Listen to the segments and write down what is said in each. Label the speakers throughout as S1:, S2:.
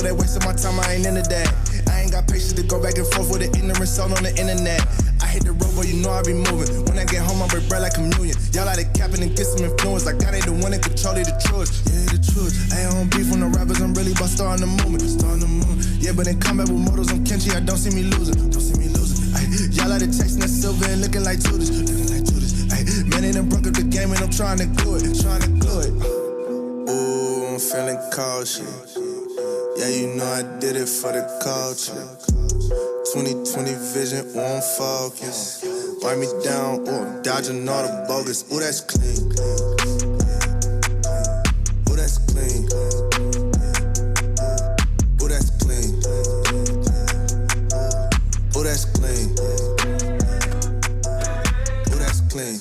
S1: they wasting my time, I ain't into that. I ain't got patience to go back and forth with the ignorant soul on the internet. I hit the road, boy, you know I be moving. When I get home, I break bread like communion. Y'all like the capping and get some influence. Like God ain't the one in control, they the truth. Yeah, the truth. I ain't on beef on the rappers, I'm really about starting the movement. Starting the movement. Yeah, but in combat with models, I'm Kenchi, I don't see me losing. Don't see me losing. Ay, y'all like the texting that silver and looking like Judas. Looking like Judas. Ay, man, they done broke up the game and I'm trying to glue it. Trying to glue it. Ooh, I'm feeling cautious. Yeah, you know I did it for the culture. 2020 vision, on focus. Wipe me down, ooh, dodging all the bogus. Ooh, that's clean. Ooh, that's clean. Ooh, that's clean. Ooh, that's clean. Ooh, that's clean.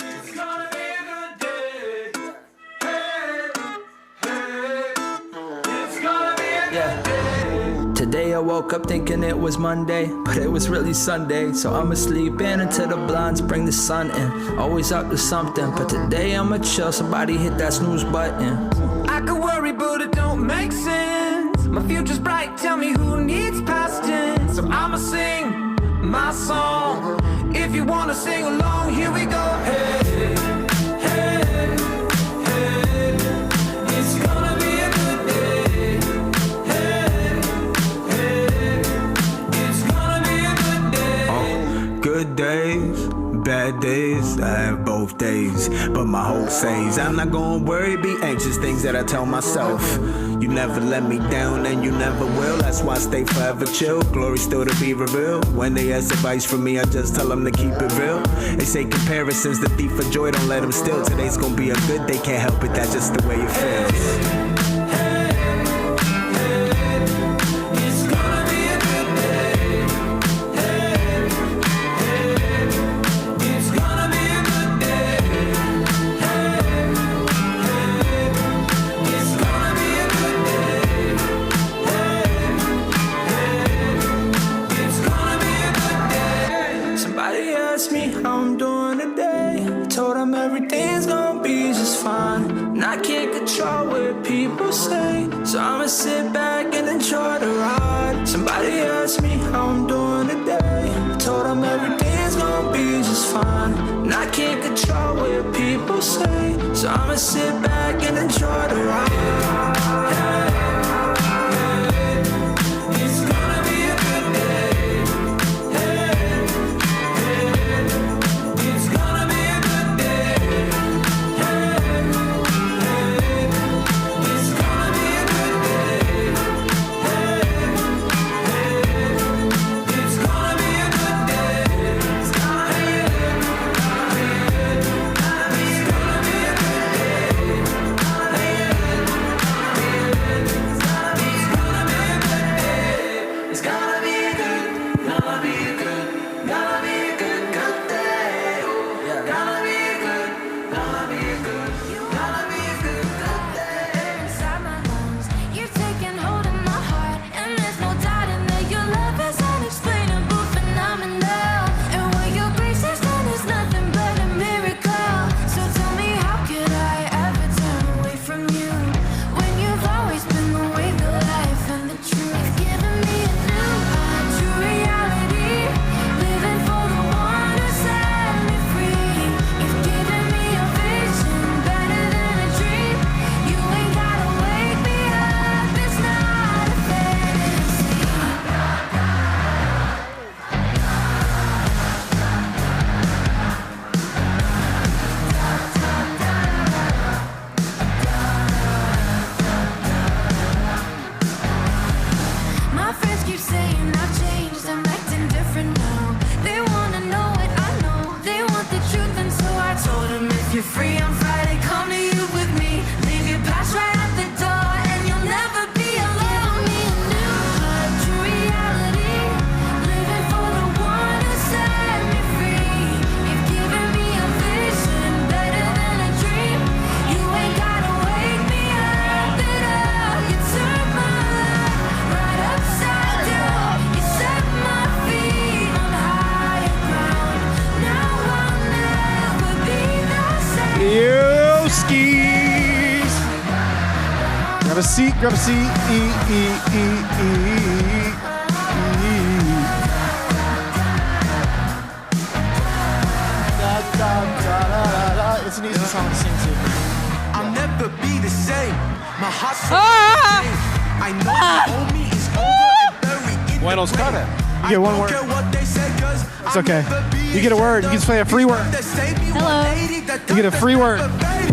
S2: Today I woke up thinking it was Monday, but it was really Sunday. So I'ma sleep in until the blinds bring the sun in. Always up to something, but today I'ma chill. Somebody hit that snooze button.
S3: I could worry, but it don't make sense. My future's bright, tell me who needs past tense. So I'ma sing my song. If you wanna sing along, here we go. Hey, hey, hey, it's gonna be a good day.
S4: Good days, bad days, I have both days. But my hope says I'm not gonna worry, be anxious, things that I tell myself. You never let me down and you never will. That's why I stay forever chill, glory still to be revealed. When they ask advice from me, I just tell them to keep it real. They say comparison's the thief of joy, don't let them steal. Today's gonna be a good day, can't help it, that's just the way it feels.
S2: So I'ma sit back and enjoy the ride. Somebody asked me how I'm doing today. I told them everything's gonna be just fine. And I can't control what people say. So I'ma sit back and enjoy the ride.
S5: Grab a seat, grab a seat. It's an easy song to sing to.
S3: I'll never be the same. My heart's so I know the old me is over and buried in
S6: Buenos
S3: the grave.
S6: Carter.
S5: You get one
S3: I
S5: word.
S3: don't care what they say, 'cause
S5: It's
S3: I'll
S5: okay.
S3: never be
S5: You get a word. You can say a free word.
S7: Hello.
S5: You get a free word.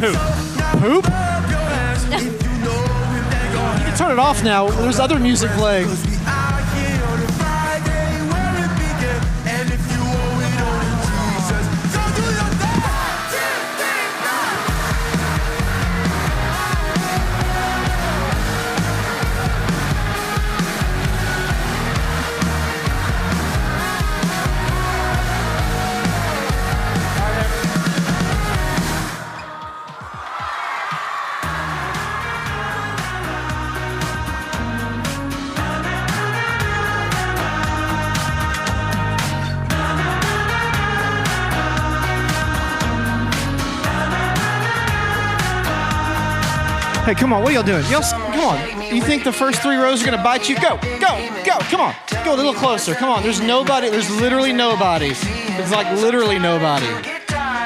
S6: Poop.
S5: Poop? You can turn it off now. There's other music playing. Hey, come on, what are y'all doing? Come on. You think the first 3 rows are gonna bite you? Go, come on. Go a little closer, come on. There's literally nobody. It's like literally nobody.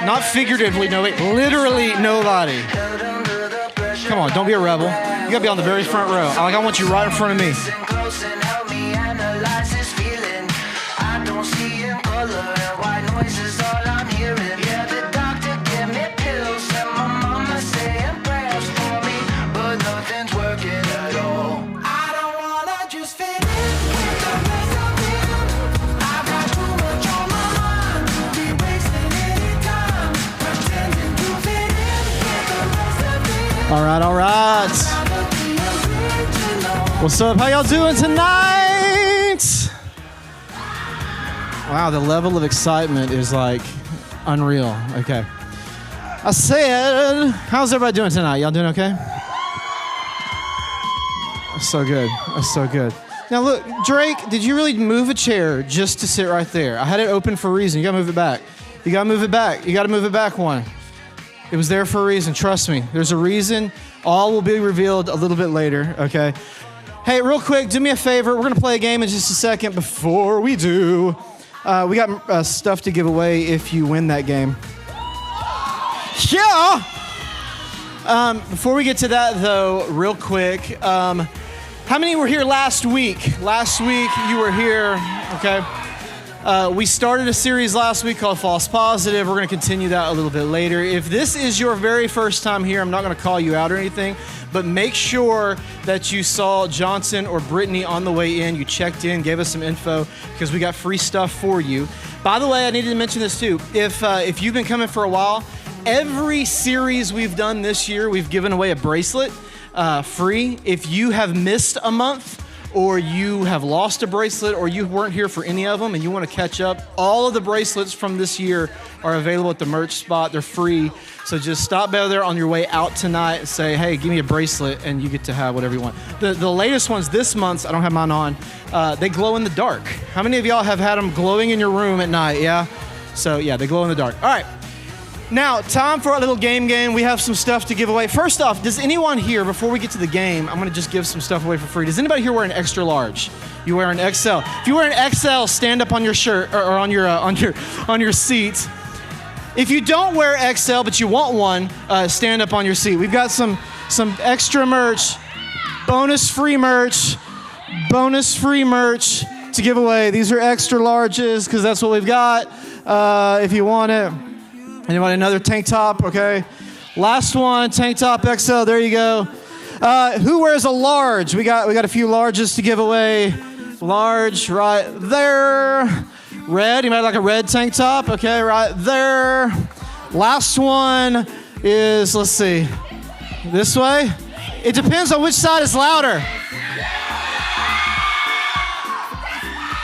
S5: Not figuratively nobody, literally nobody. Come on, don't be a rebel. You gotta be on the very front row. I want you right in front of me. All right. What's up? How y'all doing tonight? Wow, the level of excitement is like unreal. Okay. I said, how's everybody doing tonight? Y'all doing okay? That's so good. That's so good. Now look, Drake, did you really move a chair just to sit right there? I had it open for a reason. You gotta move it back. You gotta move it back. You gotta move it back one. It was there for a reason, trust me. There's a reason. All will be revealed a little bit later, okay? Hey, real quick, do me a favor. We're gonna play a game in just a second. Before we do, we got stuff to give away if you win that game. Yeah! Before we get to that though, real quick, how many were here last week? Last week you were here, okay? We started a series last week called False Positive. We're going to continue that a little bit later. If this is your very first time here, I'm not going to call you out or anything, but make sure that you saw Johnson or Brittany on the way in. You checked in, gave us some info, because we got free stuff for you. By the way, I needed to mention this too. If you've been coming for a while, every series we've done this year, we've given away a bracelet free. If you have missed a month, or you have lost a bracelet, or you weren't here for any of them and you want to catch up, all of the bracelets from this year are available at the merch spot. They're free. So just stop by there on your way out tonight and say, hey, give me a bracelet, and you get to have whatever you want. The latest ones this month, I don't have mine on, they glow in the dark. How many of y'all have had them glowing in your room at night, yeah? So yeah, they glow in the dark. All right. Now, time for a little game. We have some stuff to give away. First off, does anyone here, before we get to the game, I'm going to just give some stuff away for free. Does anybody here wear an extra large? You wear an XL. If you wear an XL, stand up on your shirt or on your seat. If you don't wear XL but you want one, stand up on your seat. We've got some extra merch, bonus free merch to give away. These are extra larges because that's what we've got. If you want it. Anybody, another tank top? Okay. Last one, tank top XL. There you go. Who wears a large? We got a few larges to give away. Large right there. Red. You might like a red tank top. Okay, right there. Last one is, let's see, this way. It depends on which side is louder.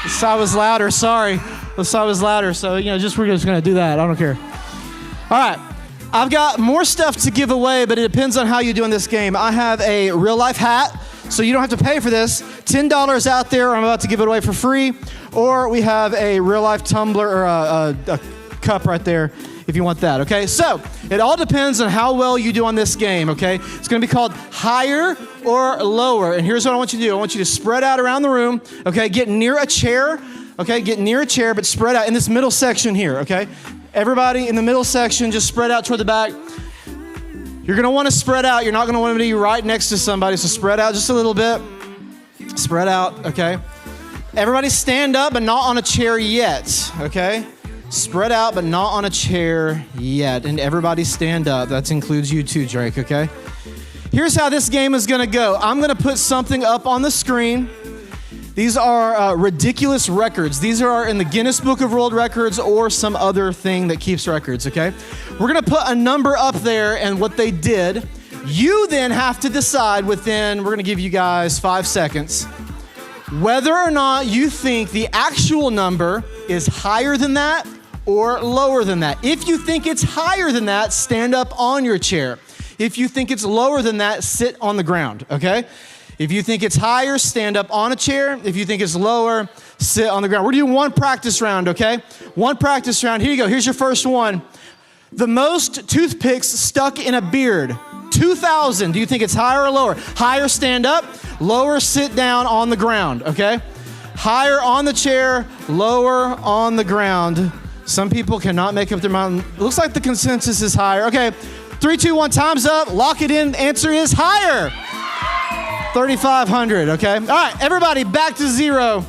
S5: This side was louder. Sorry. This side was louder. So we're just gonna do that. I don't care. All right, I've got more stuff to give away, but it depends on how you do in this game. I have a real life hat, so you don't have to pay for this. $10 out there, I'm about to give it away for free. Or we have a real life tumbler or a cup right there. if you want that, okay? So it all depends on how well you do on this game, okay? It's gonna be called higher or lower. And here's what I want you to do. I want you to spread out around the room, okay? Get near a chair, okay? Get near a chair, but spread out in this middle section here, okay? Everybody in the middle section, just spread out toward the back. You're gonna wanna spread out. You're not gonna wanna be right next to somebody, so spread out just a little bit. Spread out, okay? Everybody stand up, but not on a chair yet, okay? Spread out, but not on a chair yet. And everybody stand up. That includes you too, Drake, okay? Here's how this game is gonna go. I'm gonna put something up on the screen. These are ridiculous records. These are in the Guinness Book of World Records or some other thing that keeps records, okay? We're gonna put a number up there and what they did. You then have to decide we're gonna give you guys 5 seconds, whether or not you think the actual number is higher than that or lower than that. If you think it's higher than that, stand up on your chair. If you think it's lower than that, sit on the ground, okay? If you think it's higher, stand up on a chair. If you think it's lower, sit on the ground. We're doing one practice round, okay? One practice round. Here you go. Here's your first one. The most toothpicks stuck in a beard. 2,000. Do you think it's higher or lower? Higher, stand up. Lower, sit down on the ground, okay? Higher on the chair, lower on the ground. Some people cannot make up their mind. Looks like the consensus is higher. Okay, 3, 2, 1, time's up. Lock it in. Answer is higher. 3,500, okay? All right, everybody, back to zero.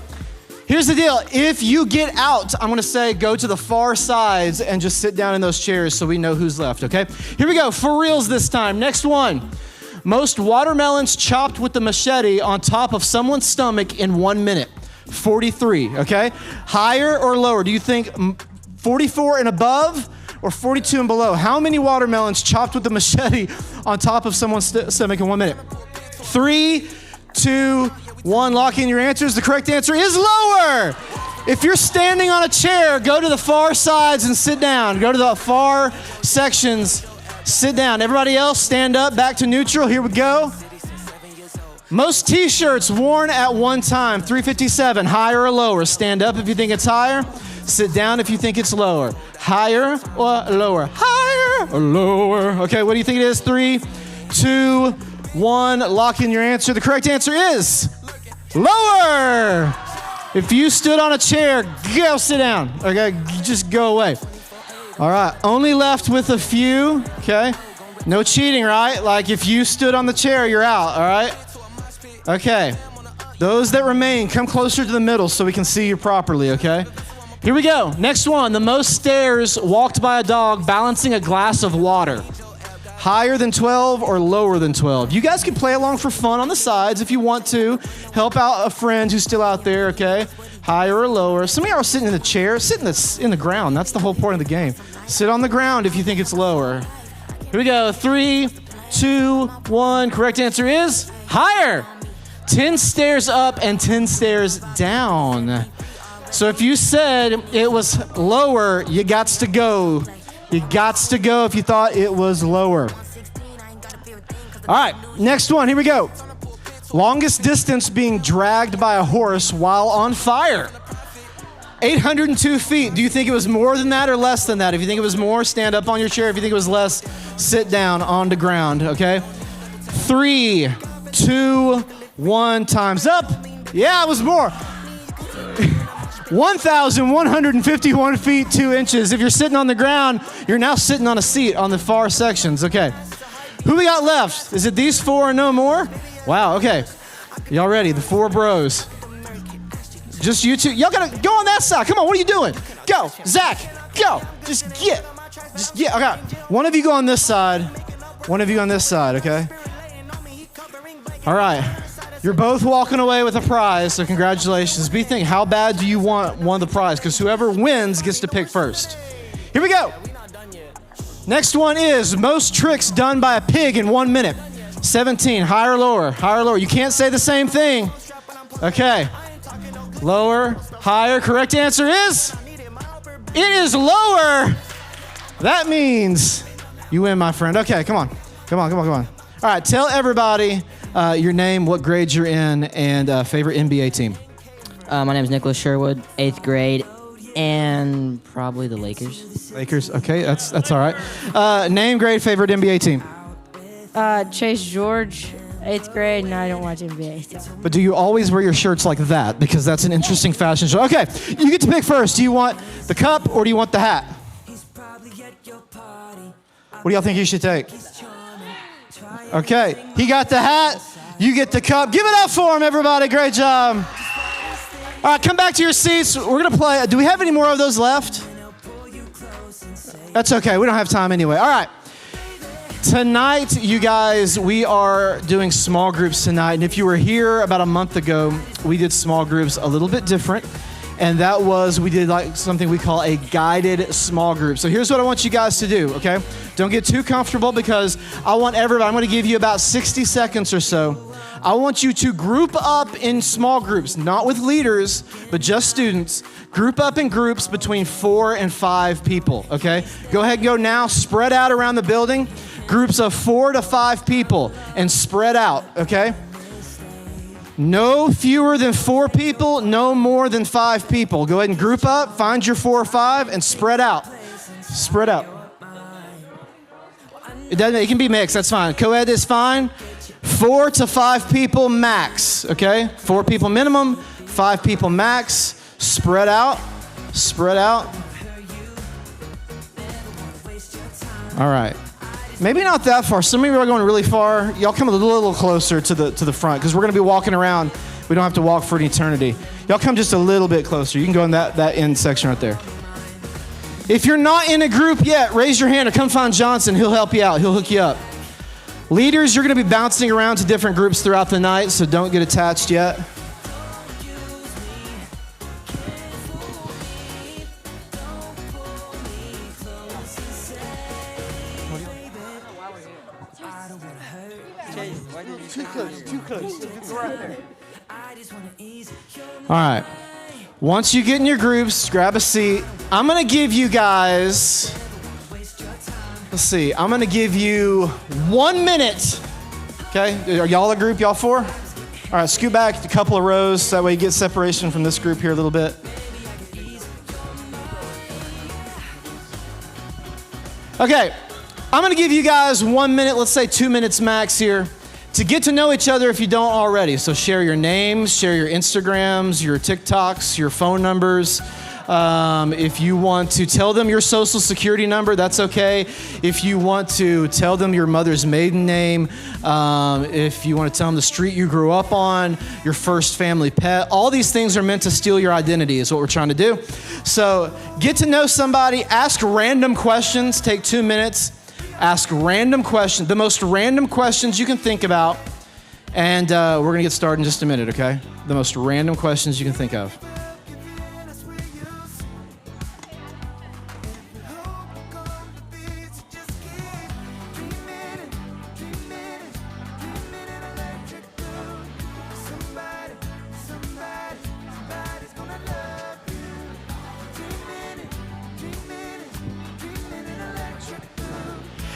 S5: Here's the deal. If you get out, I'm gonna say go to the far sides and just sit down in those chairs so we know who's left, okay? Here we go, for reals this time. Next one. Most watermelons chopped with the machete on top of someone's stomach in 1 minute. 43, okay? Higher or lower? Do you think 44 and above or 42 and below? How many watermelons chopped with the machete on top of someone's stomach in 1 minute? 3, 2, 1, lock in your answers. The correct answer is lower. If you're standing on a chair, go to the far sides and sit down. Go to the far sections, sit down. Everybody else, stand up, back to neutral. Here we go. Most t-shirts worn at one time, 357, higher or lower? Stand up if you think it's higher. Sit down if you think it's lower. Higher or lower? Higher or lower? Okay, what do you think it is? 3, 2, 1, lock in your answer. The correct answer is lower. If you stood on a chair, go sit down. Okay, just go away. All right, only left with a few, okay? No cheating, right? Like if you stood on the chair, you're out, all right? Okay, those that remain, come closer to the middle so we can see you properly, okay? Here we go, next one. The most stairs walked by a dog balancing a glass of water. Higher than 12 or lower than 12? You guys can play along for fun on the sides if you want to. Help out a friend who's still out there, okay? Higher or lower? Some of y'all are sitting in the chair. Sit in the ground. That's the whole point of the game. Sit on the ground if you think it's lower. Here we go. 3, 2, 1. Correct answer is higher. 10 stairs up and 10 stairs down. So if you said it was lower, you gots to go. You gots to go if you thought it was lower. All right, next one, here we go. Longest distance being dragged by a horse while on fire. 802 feet. Do you think it was more than that or less than that? If you think it was more, stand up on your chair. If you think it was less, sit down on the ground, okay? 3, 2, 1, time's up. Yeah, it was more. 1,151 feet, 2 inches. If you're sitting on the ground, you're now sitting on a seat on the far sections. Okay. Who we got left? Is it these 4 or no more? Wow, okay. Y'all ready? The 4 bros. Just you two. Y'all gotta go on that side. Come on, what are you doing? Go. Zach, go. Just get. Okay. One of you go on this side. One of you on this side, okay? All right. You're both walking away with a prize, so congratulations. Be thinking, how bad do you want one of the prize? Because whoever wins gets to pick first. Here we go. Next one is most tricks done by a pig in 1 minute. 17, higher or lower? Higher or lower? You can't say the same thing. Okay. Lower, higher. Correct answer is? It is lower. That means you win, my friend. Okay, come on. All right, tell everybody your name, what grade you're in, and favorite NBA team.
S6: My name is Nicholas Sherwood, 8th grade. And probably the Lakers.
S5: Lakers. Okay, that's all right. Name, grade, favorite NBA team.
S7: Chase George, 8th grade, and I don't watch NBA. So.
S5: But do you always wear your shirts like that? Because that's an interesting fashion show. Okay, you get to pick first. Do you want the cup or do you want the hat? What do y'all think you should take? Okay, he got the hat. You get the cup. Give it up for him, everybody. Great job. All right, come back to your seats. We're going to play. Do we have any more of those left? That's okay. We don't have time anyway. All right. Tonight, you guys, we are doing small groups tonight. And if you were here about a month ago, we did small groups a little bit different. And that was, we did like something we call a guided small group. So here's what I want you guys to do, okay? Don't get too comfortable because I want everybody, I'm going to give you about 60 seconds or so. I want you to group up in small groups, not with leaders, but just students. Group up in groups between 4 and 5 people, okay? Go ahead and go now. Spread out around the building. Groups of 4 to 5 people and spread out, okay? No fewer than 4 people, no more than 5 people. Go ahead and group up, find your 4 or 5, and spread out. Spread out. It can be mixed, that's fine. Co-ed is fine. 4 to 5 people max, okay? 4 people minimum, 5 people max. Spread out, spread out. All right. Maybe not that far. Some of you are going really far. Y'all come a little closer to the front because we're going to be walking around. We don't have to walk for an eternity. Y'all come just a little bit closer. You can go in that end section right there. If you're not in a group yet, raise your hand or come find Johnson. He'll help you out. He'll hook you up. Leaders, you're going to be bouncing around to different groups throughout the night, so don't get attached yet. Too close. All right. Once you get in your groups, grab a seat. I'm going to give you guys, let's see, I'm going to give you 1 minute. Okay? Are y'all a group, y'all 4? All right, scoot back a couple of rows. That way you get separation from this group here a little bit. Okay. I'm going to give you guys 1 minute, let's say 2 minutes max here, to get to know each other if you don't already. So share your names, share your Instagrams, your TikToks, your phone numbers. If you want to tell them your social security number, that's okay. If you want to tell them your mother's maiden name, if you want to tell them the street you grew up on, your first family pet, all these things are meant to steal your identity is what we're trying to do. So get to know somebody, ask random questions, take 2 minutes. Ask random questions, the most random questions you can think about, and we're going to get started in just a minute, okay? The most random questions you can think of.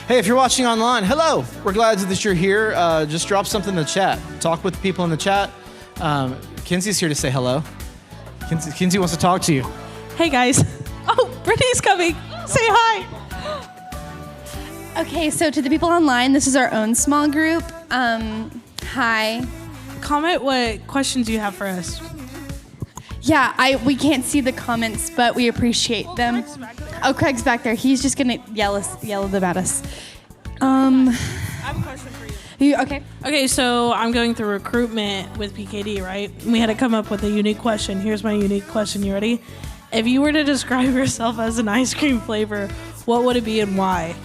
S5: Hey, if you're watching online, hello. We're glad that you're here. Just drop something in the chat. Talk with people in the chat. Kenzie's here to say hello. Kenzie wants to talk to you.
S8: Hey, guys. Oh, Brittany's coming. Say hi.
S9: Okay, so to the people online, this is our own small group. Hi.
S8: Comment what questions you have for us.
S9: Yeah, we can't see the comments, but we appreciate them. Oh, Craig's back there. He's just gonna yell them at us.
S8: I have a question for you.
S9: Okay.
S8: Okay, so I'm going through recruitment with PKD, right? We had to come up with a unique question. Here's my unique question. You ready? If you were to describe yourself as an ice cream flavor, what would it be and why?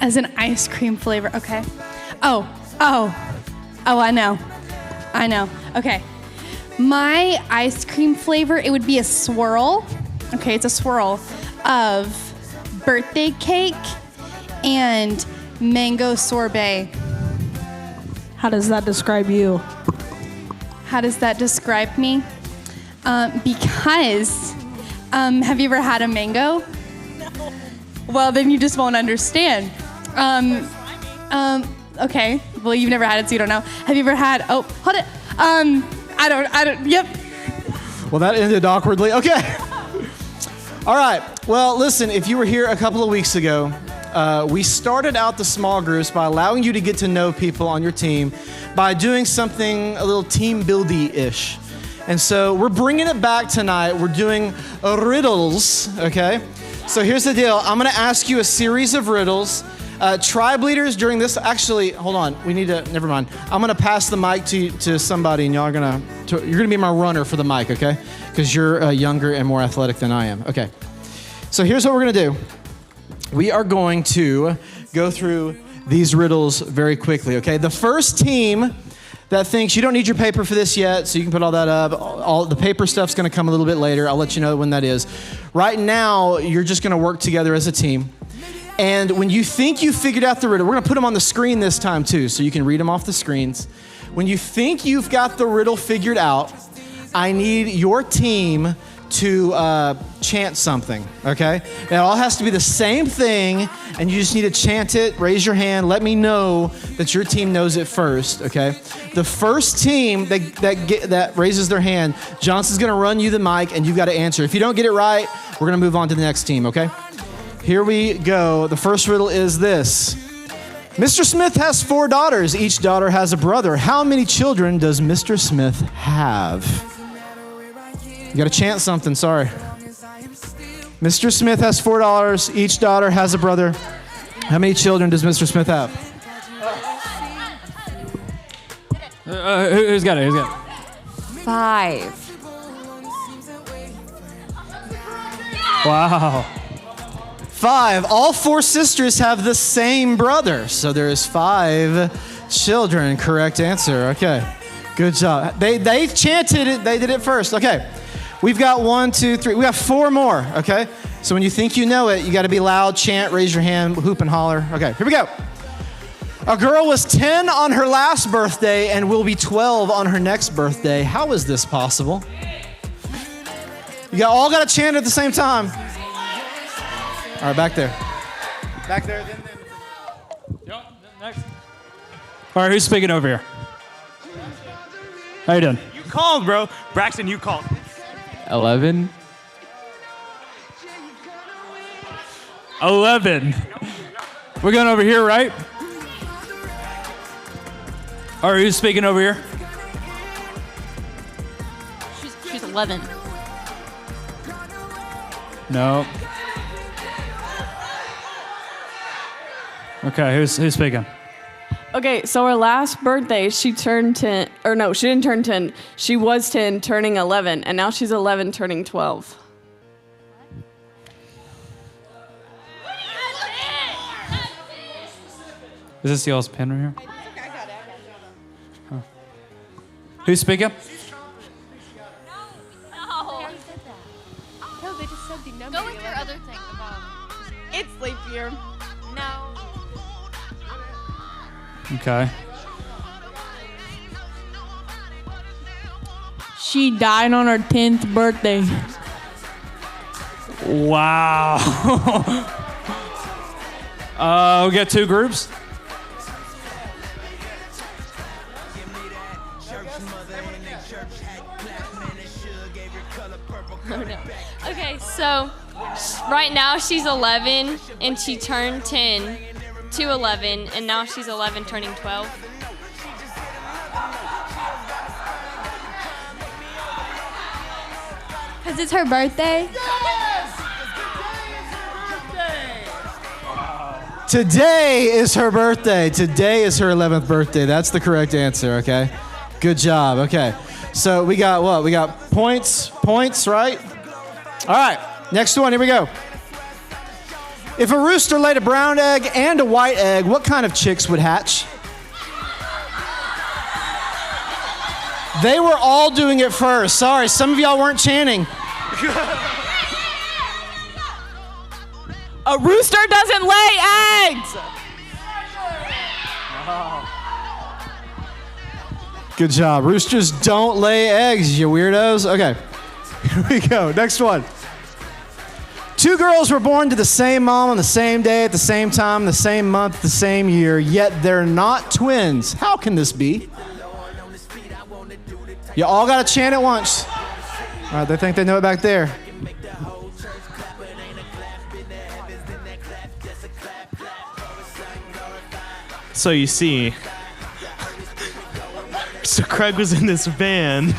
S9: As an ice cream flavor, okay. Oh, I know. Okay. My ice cream flavor, it would be a swirl. Okay, it's a swirl of birthday cake and mango sorbet.
S8: How does that describe you?
S9: How does that describe me? Because, have you ever had a mango?
S8: No.
S9: Well, then you just won't understand. Okay. Well, you've never had it, so you don't know. Have you ever had? Oh, hold it. Yep.
S5: Well, that ended awkwardly. Okay. All right. Well, listen, if you were here a couple of weeks ago, we started out the small groups by allowing you to get to know people on your team by doing something a little team buildy-ish. And so we're bringing it back tonight. We're doing riddles, okay? So here's the deal. I'm going to ask you a series of riddles. Tribe leaders during this, actually, hold on. We need to, never mind. I'm going to pass the mic to somebody, and y'all are going to, you're going to be my runner for the mic, okay? Because you're younger and more athletic than I am. Okay. So here's what we're going to do. We are going to go through these riddles very quickly, okay? The first team that thinks, you don't need your paper for this yet, so you can put all that up. All the paper stuff's gonna come a little bit later. I'll let you know when that is. Right now, you're just gonna work together as a team. And when you think you figured out the riddle, we're gonna put them on the screen this time too, so you can read them off the screens. When you think you've got the riddle figured out, I need your team to chant something, okay? It all has to be the same thing, and you just need to chant it, raise your hand, let me know that your team knows it first, okay? The first team that raises their hand, Johnson's gonna run you the mic, and you've got to answer. If you don't get it right, we're gonna move on to the next team, okay? Here we go. The first riddle is this. Mr. Smith has 4 daughters. Each daughter has a brother. How many children does Mr. Smith have? You gotta chant something, sorry. Mr. Smith has 4 daughters. Each daughter has a brother. How many children does Mr. Smith have?
S10: Who's got it?
S11: 5.
S10: Wow.
S5: 5. All 4 sisters have the same brother. So there's 5 children. Correct answer. Okay. Good job. They chanted it. They did it first. Okay. We've got 1, 2, 3. We got 4 more, okay? So when you think you know it, you got to be loud, chant, raise your hand, hoop and holler. Okay, here we go. A girl was 10 on her last birthday and will be 12 on her next birthday. How is this possible? You all got to chant at the same time. All right, back there. Back there, then.
S10: Yep, next. All right, who's speaking over here? How you doing?
S12: You called, bro. Braxton, you called.
S10: 11. 11. We're going over here, right? All right, who's speaking over here?
S13: She's 11.
S10: No. Okay, who's speaking?
S11: Okay, so her last birthday, she turned 10, or no, she didn't turn 10. She was 10, turning 11, and now she's 11, turning 12.
S10: Is this y'all's pen right here? Huh. Who's speaking?
S9: No, they just said the number.
S13: Go with your other thing about.
S11: It's leap year.
S13: No.
S10: Okay.
S8: She died on her 10th birthday.
S10: Wow. We got 2 groups.
S13: Oh, no. Okay, so right now she's 11 and she turned 10 to 11 and now she's 11 turning 12.
S9: Because it's her birthday?
S5: Today is her birthday. Today is her 11th birthday. That's the correct answer, okay? Good job, okay. So we got what? We got points, right? All right, next one, here we go. If a rooster laid a brown egg and a white egg, what kind of chicks would hatch? They were all doing it first. Sorry, some of y'all weren't chanting.
S11: A rooster doesn't lay eggs!
S5: Good job. Roosters don't lay eggs, you weirdos. Okay, here we go. Next one. 2 girls were born to the same mom on the same day, at the same time, the same month, the same year, yet they're not twins. How can this be? You all got to chant at once. All right, they think they know it back there.
S12: So you see, so Craig was in this van.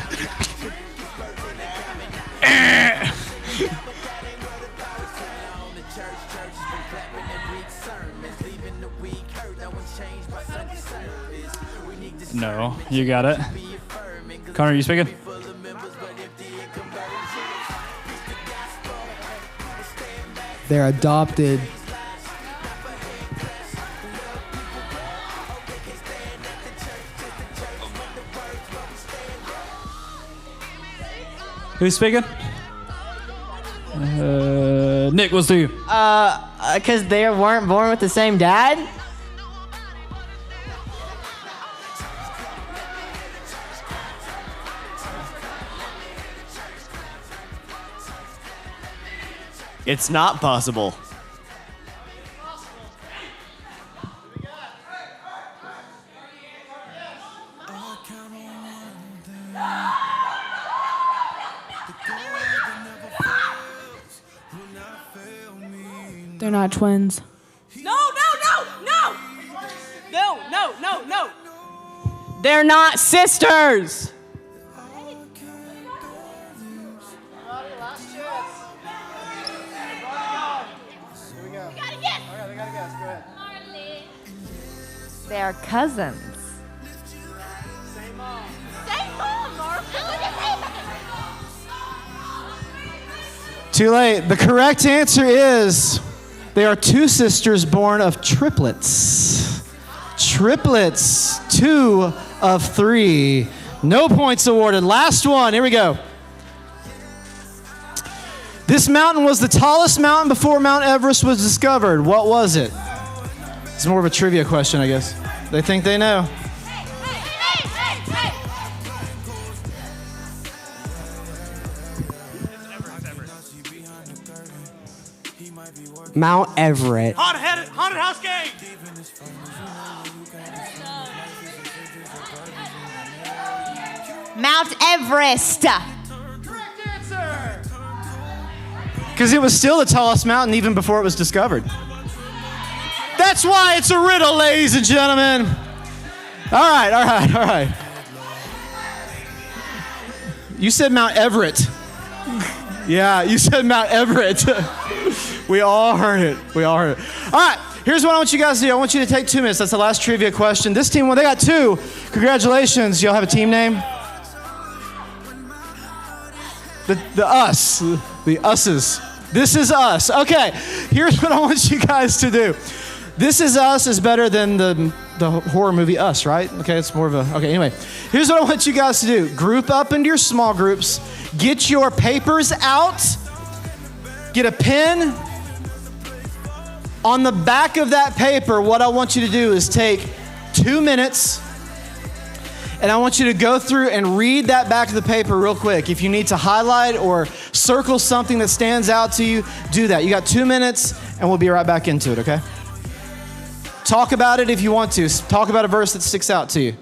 S10: No, you got it. Connor, are you speaking?
S14: They're adopted.
S10: Who's speaking? Nick, what's to you?
S6: Because they weren't born with the same dad?
S15: It's not possible.
S8: They're not twins.
S11: No. They're not sisters.
S16: They're cousins.
S17: Same mom, Mark.
S5: Too late. The correct answer is they are two sisters born of triplets. Triplets, 2 of 3. No points awarded. Last one. Here we go. This mountain was the tallest mountain before Mount Everest was discovered. What was it? It's more of a trivia question, I guess. They think they know.
S14: Mount Everett.
S12: Haunted house game.
S16: Mount Everest.
S5: Because it was still the tallest mountain even before it was discovered. That's why it's a riddle, ladies and gentlemen. All right. You said Mount Everett. Yeah, you said Mount Everett. We all heard it. All right, here's what I want you guys to do. I want you to take 2 minutes. That's the last trivia question. This team, well, they got 2. Congratulations. Y'all have a team name? The us. The us's. This is us. Okay, here's what I want you guys to do. This Is Us is better than the horror movie Us, right? Okay, it's more of a... Okay, anyway. Here's what I want you guys to do. Group up into your small groups. Get your papers out. Get a pen. On the back of that paper, what I want you to do is take 2 minutes, and I want you to go through and read that back of the paper real quick. If you need to highlight or circle something that stands out to you, do that. You got 2 minutes, and we'll be right back into it, okay? Talk about it if you want to. Talk about a verse that sticks out to you.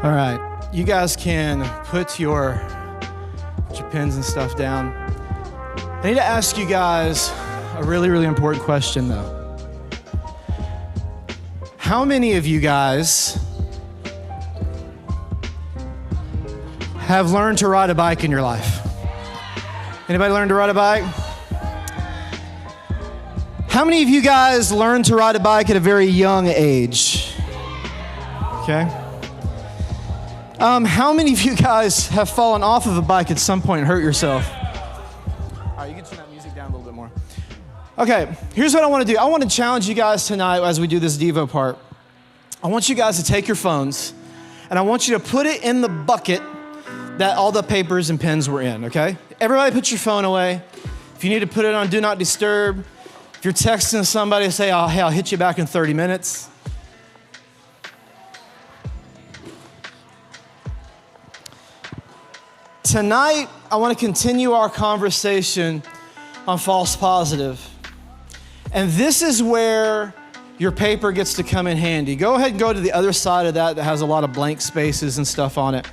S5: All right, you guys can put your pens and stuff down. I need to ask you guys a really, really important question though. How many of you guys have learned to ride a bike in your life? Anybody learn to ride a bike? How many of you guys learned to ride a bike at a very young age? Okay. How many of you guys have fallen off of a bike at some point and hurt yourself? All right, you can turn that music down a little bit more. Okay, here's what I want to do. I want to challenge you guys tonight as we do this Devo part. I want you guys to take your phones and I want you to put it in the bucket that all the papers and pens were in, okay? Everybody put your phone away. If you need to put it on Do Not Disturb, if you're texting somebody, say, oh, hey, I'll hit you back in 30 minutes. Tonight, I want to continue our conversation on false positive. And this is where your paper gets to come in handy. Go ahead and go to the other side of that has a lot of blank spaces and stuff on it.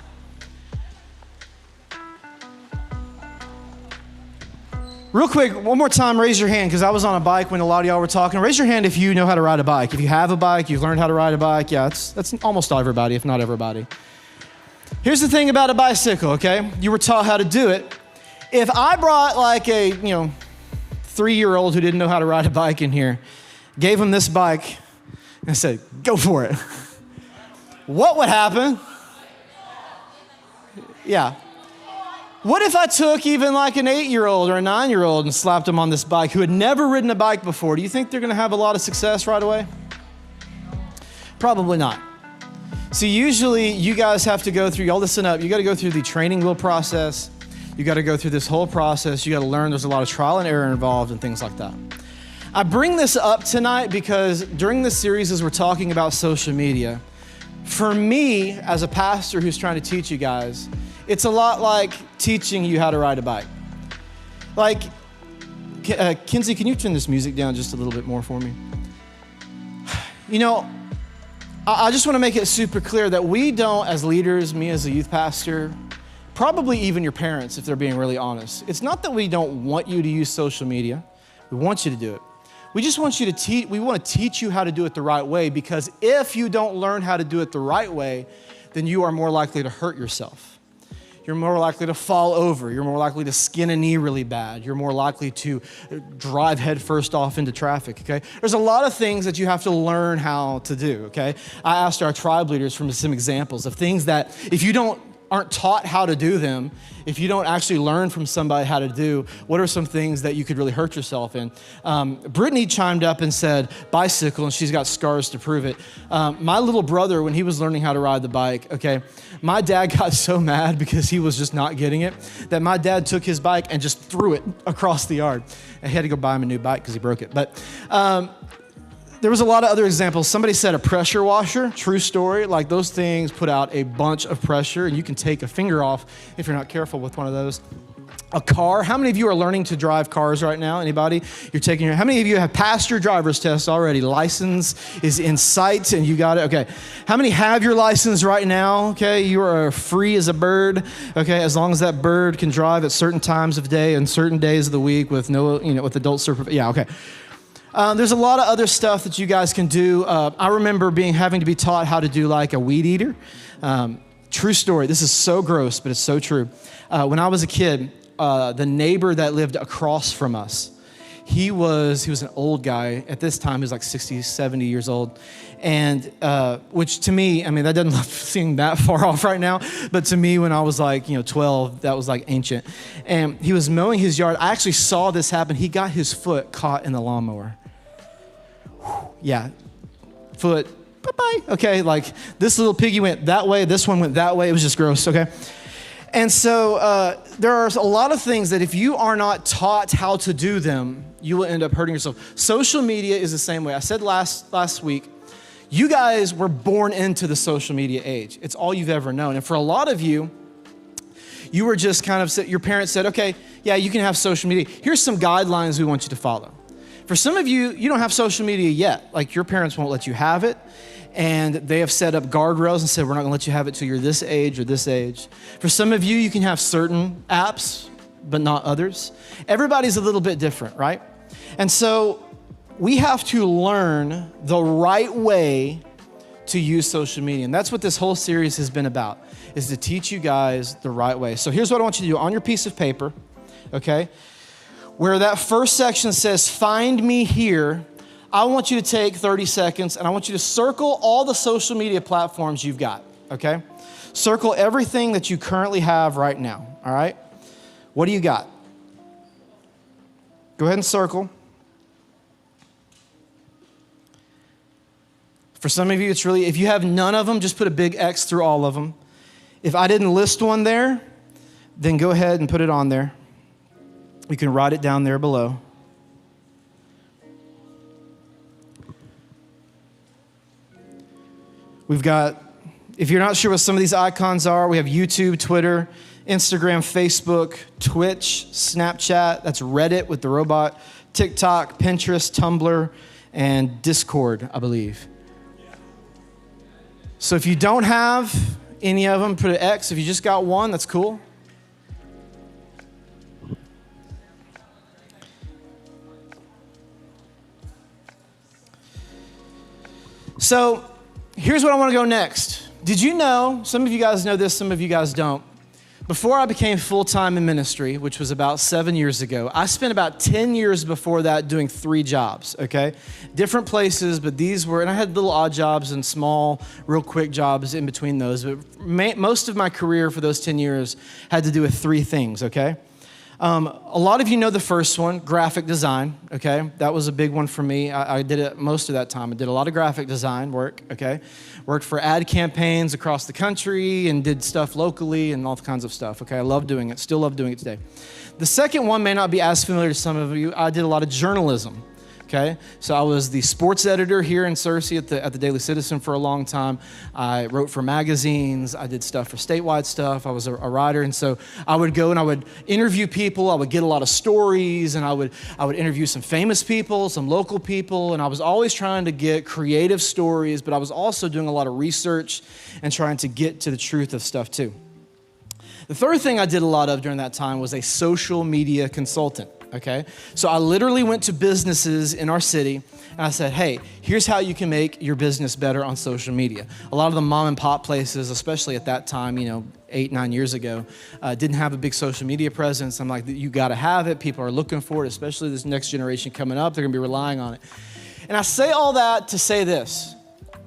S5: Real quick, one more time, raise your hand, because I was on a bike when a lot of y'all were talking. Raise your hand if you know how to ride a bike. If you have a bike, you've learned how to ride a bike. Yeah, that's almost everybody, if not everybody. Here's the thing about a bicycle, okay? You were taught how to do it. If I brought like a, 3-year-old who didn't know how to ride a bike in here, gave him this bike, and said, go for it. What would happen? Yeah. What if I took even like an 8-year-old or a 9-year-old and slapped them on this bike who had never ridden a bike before? Do you think they're gonna have a lot of success right away? Probably not. See, usually you guys have to go through, y'all listen up, you gotta go through the training wheel process. You gotta go through this whole process. You gotta learn, there's a lot of trial and error involved and things like that. I bring this up tonight because during this series, as we're talking about social media, for me, as a pastor who's trying to teach you guys, it's a lot like teaching you how to ride a bike. Like, Kinsey, can you turn this music down just a little bit more for me? I just want to make it super clear that we don't, as leaders, me as a youth pastor, probably even your parents, if they're being really honest, it's not that we don't want you to use social media. We want you to do it. We just want you to we want to teach you how to do it the right way, because if you don't learn how to do it the right way, then you are more likely to hurt yourself. You're more likely to fall over. You're more likely to skin a knee really bad. You're more likely to drive headfirst off into traffic, okay? There's a lot of things that you have to learn how to do, okay? I asked our tribe leaders for some examples of things that if you aren't taught how to do them, if you don't actually learn from somebody how to do, what are some things that you could really hurt yourself in? Brittany chimed up and said bicycle, and she's got scars to prove it. My little brother, when he was learning how to ride the bike, okay, my dad got so mad because he was just not getting it that my dad took his bike and just threw it across the yard. And he had to go buy him a new bike because he broke it. But there was a lot of other examples. Somebody said a pressure washer, true story. Like those things put out a bunch of pressure and you can take a finger off if you're not careful with one of those. A car, how many of you are learning to drive cars right now? Anybody? How many of you have passed your driver's test already? License is in sight and you got it, okay. How many have your license right now? Okay, you are free as a bird, okay, as long as that bird can drive at certain times of day and certain days of the week with with adult supervision, yeah, okay. There's a lot of other stuff that you guys can do. I remember having to be taught how to do like a weed eater. True story, this is so gross, but it's so true. When I was a kid, the neighbor that lived across from us, he was an old guy. At this time, he was like 60, 70 years old. And which to me, that doesn't seem that far off right now, but to me when I was like, 12, that was like ancient. And he was mowing his yard. I actually saw this happen. He got his foot caught in the lawnmower. Yeah, foot, bye-bye. Okay, like this little piggy went that way, this one went that way. It was just gross, okay? And so there are a lot of things that if you are not taught how to do them, you will end up hurting yourself. Social media is the same way. I said last week, you guys were born into the social media age. It's all you've ever known. And for a lot of you, you were just your parents said, okay, yeah, you can have social media. Here's some guidelines we want you to follow. For some of you, you don't have social media yet. Like your parents won't let you have it. And they have set up guardrails and said, we're not gonna let you have it till you're this age or this age. For some of you, you can have certain apps, but not others. Everybody's a little bit different, right? And so we have to learn the right way to use social media. And that's what this whole series has been about, is to teach you guys the right way. So here's what I want you to do on your piece of paper, okay? Where that first section says, find me here, I want you to take 30 seconds and I want you to circle all the social media platforms you've got, okay? Circle everything that you currently have right now, all right? What do you got? Go ahead and circle. For some of you, it's really, if you have none of them, just put a big X through all of them. If I didn't list one there, then go ahead and put it on there. You can write it down there below. We've got, if you're not sure what some of these icons are, we have YouTube, Twitter, Instagram, Facebook, Twitch, Snapchat, that's Reddit with the robot, TikTok, Pinterest, Tumblr, and Discord, I believe. So if you don't have any of them, put an X. If you just got one, that's cool. So here's what I want to go next. Did you know, some of you guys know this, some of you guys don't. Before I became full-time in ministry, which was about 7 years ago, I spent about 10 years before that doing 3 jobs, okay? Different places, but these were, and I had little odd jobs and small, real quick jobs in between those, but most of my career for those 10 years had to do with 3 things, okay? A lot of you know the first one, graphic design, okay? That was a big one for me. I did it most of that time. I did a lot of graphic design work, okay? Worked for ad campaigns across the country and did stuff locally and all kinds of stuff, okay? I love doing it, still love doing it today. The second one may not be as familiar to some of you. I did a lot of journalism. Okay, so I was the sports editor here in Searcy at the Daily Citizen for a long time. I wrote for magazines. I did stuff for statewide stuff. I was a writer, and so I would go and I would interview people. I would get a lot of stories, and I would interview some famous people, some local people, and I was always trying to get creative stories, but I was also doing a lot of research and trying to get to the truth of stuff too. The third thing I did a lot of during that time was a social media consultant. Okay, so I literally went to businesses in our city and I said, hey, here's how you can make your business better on social media. A lot of the mom and pop places, especially at that time, 8, 9 years ago, didn't have a big social media presence. I'm like, you gotta have it. People are looking for it, especially this next generation coming up. They're gonna be relying on it. And I say all that to say this.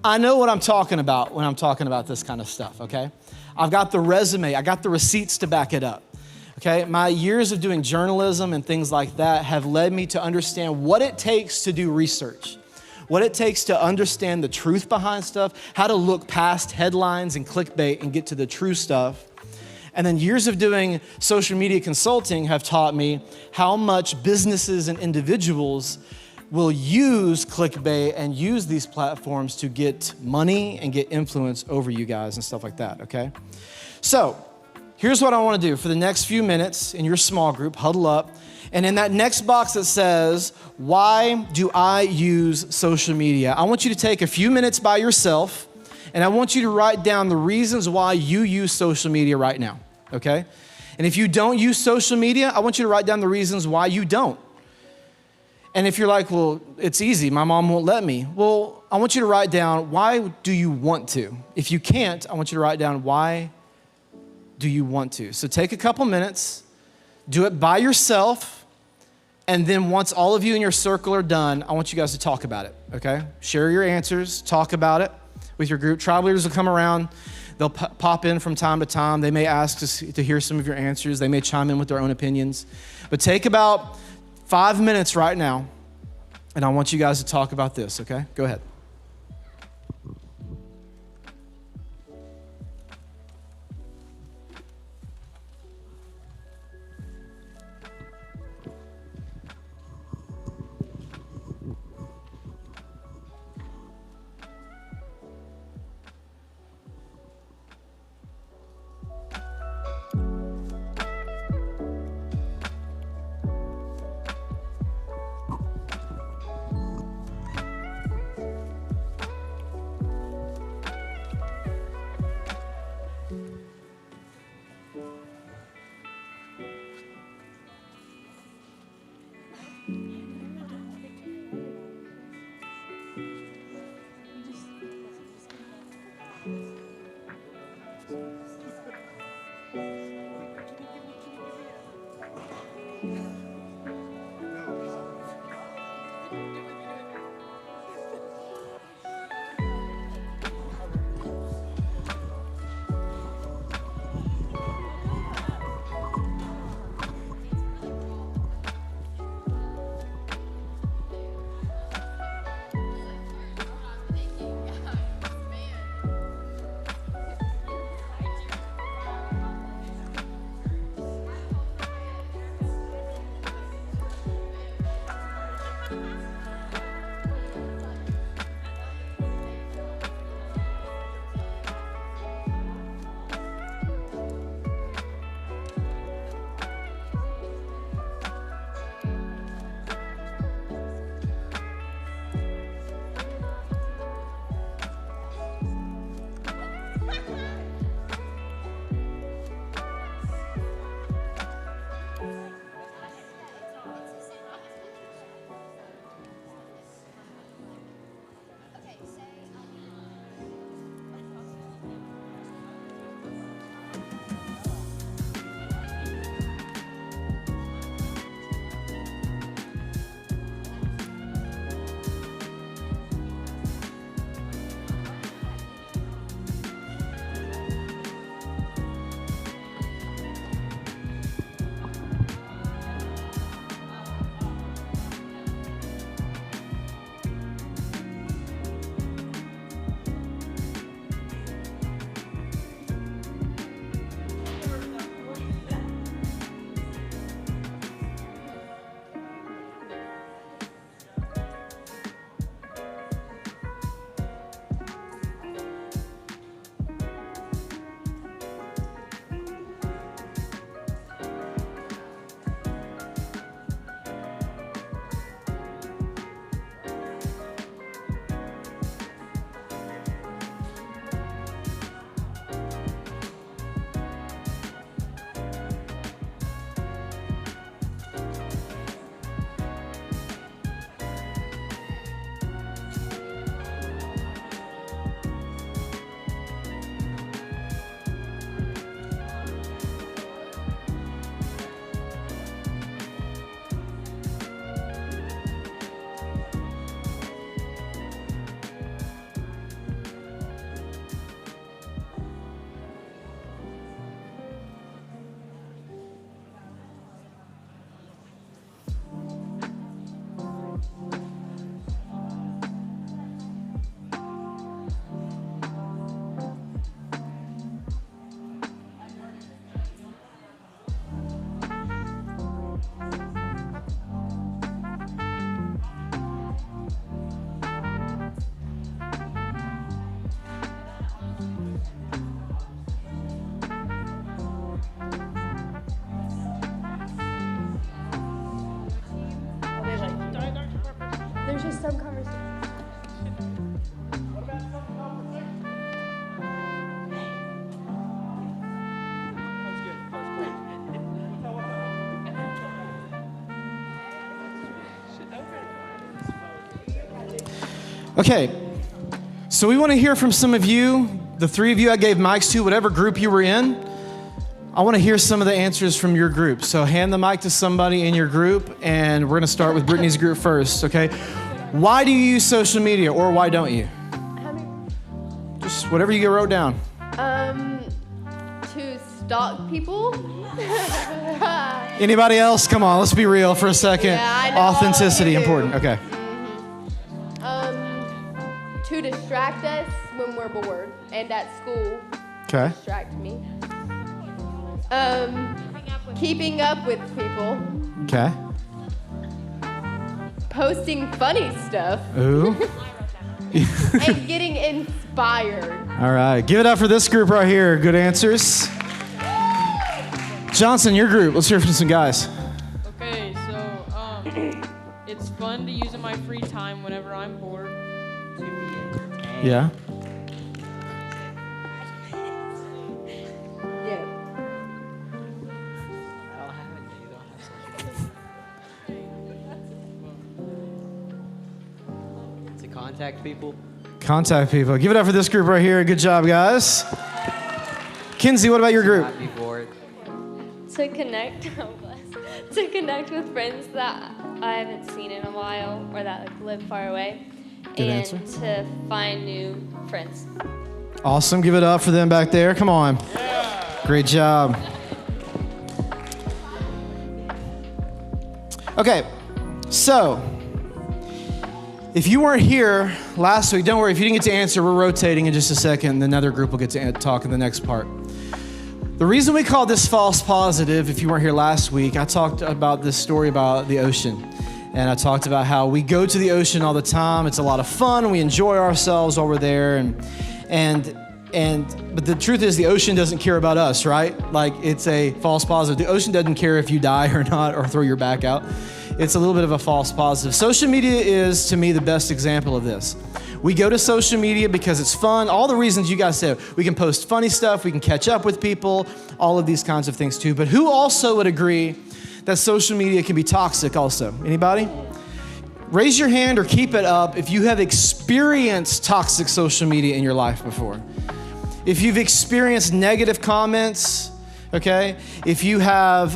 S5: I know what I'm talking about when I'm talking about this kind of stuff, okay? I've got the resume, I got the receipts to back it up. Okay, my years of doing journalism and things like that have led me to understand what it takes to do research, what it takes to understand the truth behind stuff, how to look past headlines and clickbait and get to the true stuff. And then years of doing social media consulting have taught me how much businesses and individuals will use clickbait and use these platforms to get money and get influence over you guys and stuff like that, okay? So, here's what I want to do for the next few minutes in your small group, huddle up. And in that next box that says, why do I use social media? I want you to take a few minutes by yourself and I want you to write down the reasons why you use social media right now, okay? And if you don't use social media, I want you to write down the reasons why you don't. And if you're like, well, it's easy, my mom won't let me. Well, I want you to write down, why do you want to? If you can't, I want you to write down, why do you want to? So take a couple minutes, do it by yourself, and then once all of you in your circle are done, I want you guys to talk about it, okay? Share your answers, talk about it with your group. Tribe leaders will come around. They'll pop in from time to time. They may ask to hear some of your answers. They may chime in with their own opinions. But take about 5 minutes right now, and I want you guys to talk about this, okay? Go ahead. Okay, so we want to hear from some of you, the three of you I gave mics to, whatever group you were in. I want to hear some of the answers from your group. So hand the mic to somebody in your group, and we're going to start with Brittany's group first, okay? Why do you use social media, or why don't you? Just whatever you wrote down.
S18: To stalk people.
S5: Anybody else? Come on, let's be real for a second.
S18: Yeah, I know.
S5: Authenticity, important, okay.
S18: To distract us when we're bored and at school.
S5: Okay.
S18: Distract me. Keeping up with people.
S5: Okay.
S18: Posting funny stuff.
S5: Ooh.
S18: And getting inspired.
S5: All right, give it up for this group right here. Good answers. Johnson, your group. Let's hear from some guys.
S19: Okay, so it's fun to use in my free time whenever I'm bored.
S5: Yeah.
S20: To contact people.
S5: Contact people. Give it up for this group right here. Good job, guys. Kinsey, what about your group?
S13: To connect, to connect with friends that I haven't seen in a while or that like live far away,
S5: Good
S13: and
S5: answer.
S13: to find new friends.
S5: Awesome. Give it up for them back there. Come on. Great job. Okay, so if you weren't here last week, don't worry. If you didn't get to answer, we're rotating in just a second, and another group will get to talk in the next part. The reason we call this false positive, if you weren't here last week, I talked about this story about the ocean. And I talked about how we go to the ocean all the time. It's a lot of fun. We enjoy ourselves while we're there. But the truth is the ocean doesn't care about us, right? Like, it's a false positive. The ocean doesn't care if you die or not or throw your back out. It's a little bit of a false positive. Social media is, to me, the best example of this. We go to social media because it's fun. All the reasons you guys said. We can post funny stuff. We can catch up with people. All of these kinds of things too. But who also would agree that social media can be toxic also? Anybody? Raise your hand or keep it up if you have experienced toxic social media in your life before. If you've experienced negative comments, okay? If you have,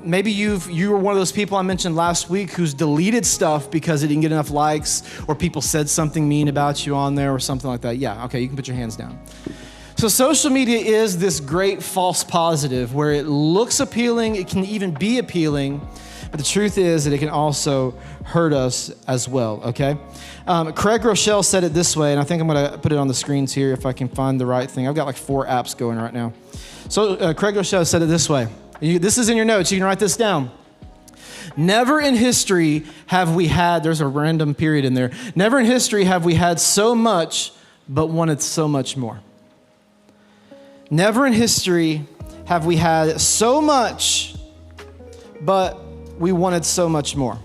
S5: maybe you were one of those people I mentioned last week who's deleted stuff because it didn't get enough likes or people said something mean about you on there or something like that. Yeah, okay, you can put your hands down. So social media is this great false positive where it looks appealing, it can even be appealing, but the truth is that it can also hurt us as well, okay? Craig Rochelle said it this way, and I think I'm gonna put it on the screens here if I can find the right thing. I've got like 4 apps going right now. So Craig Rochelle said it this way. This is in your notes, you can write this down. Never in history have we had, there's a random period in there, never in history have we had so much but wanted so much more. Never in history have we had so much but we wanted so much more.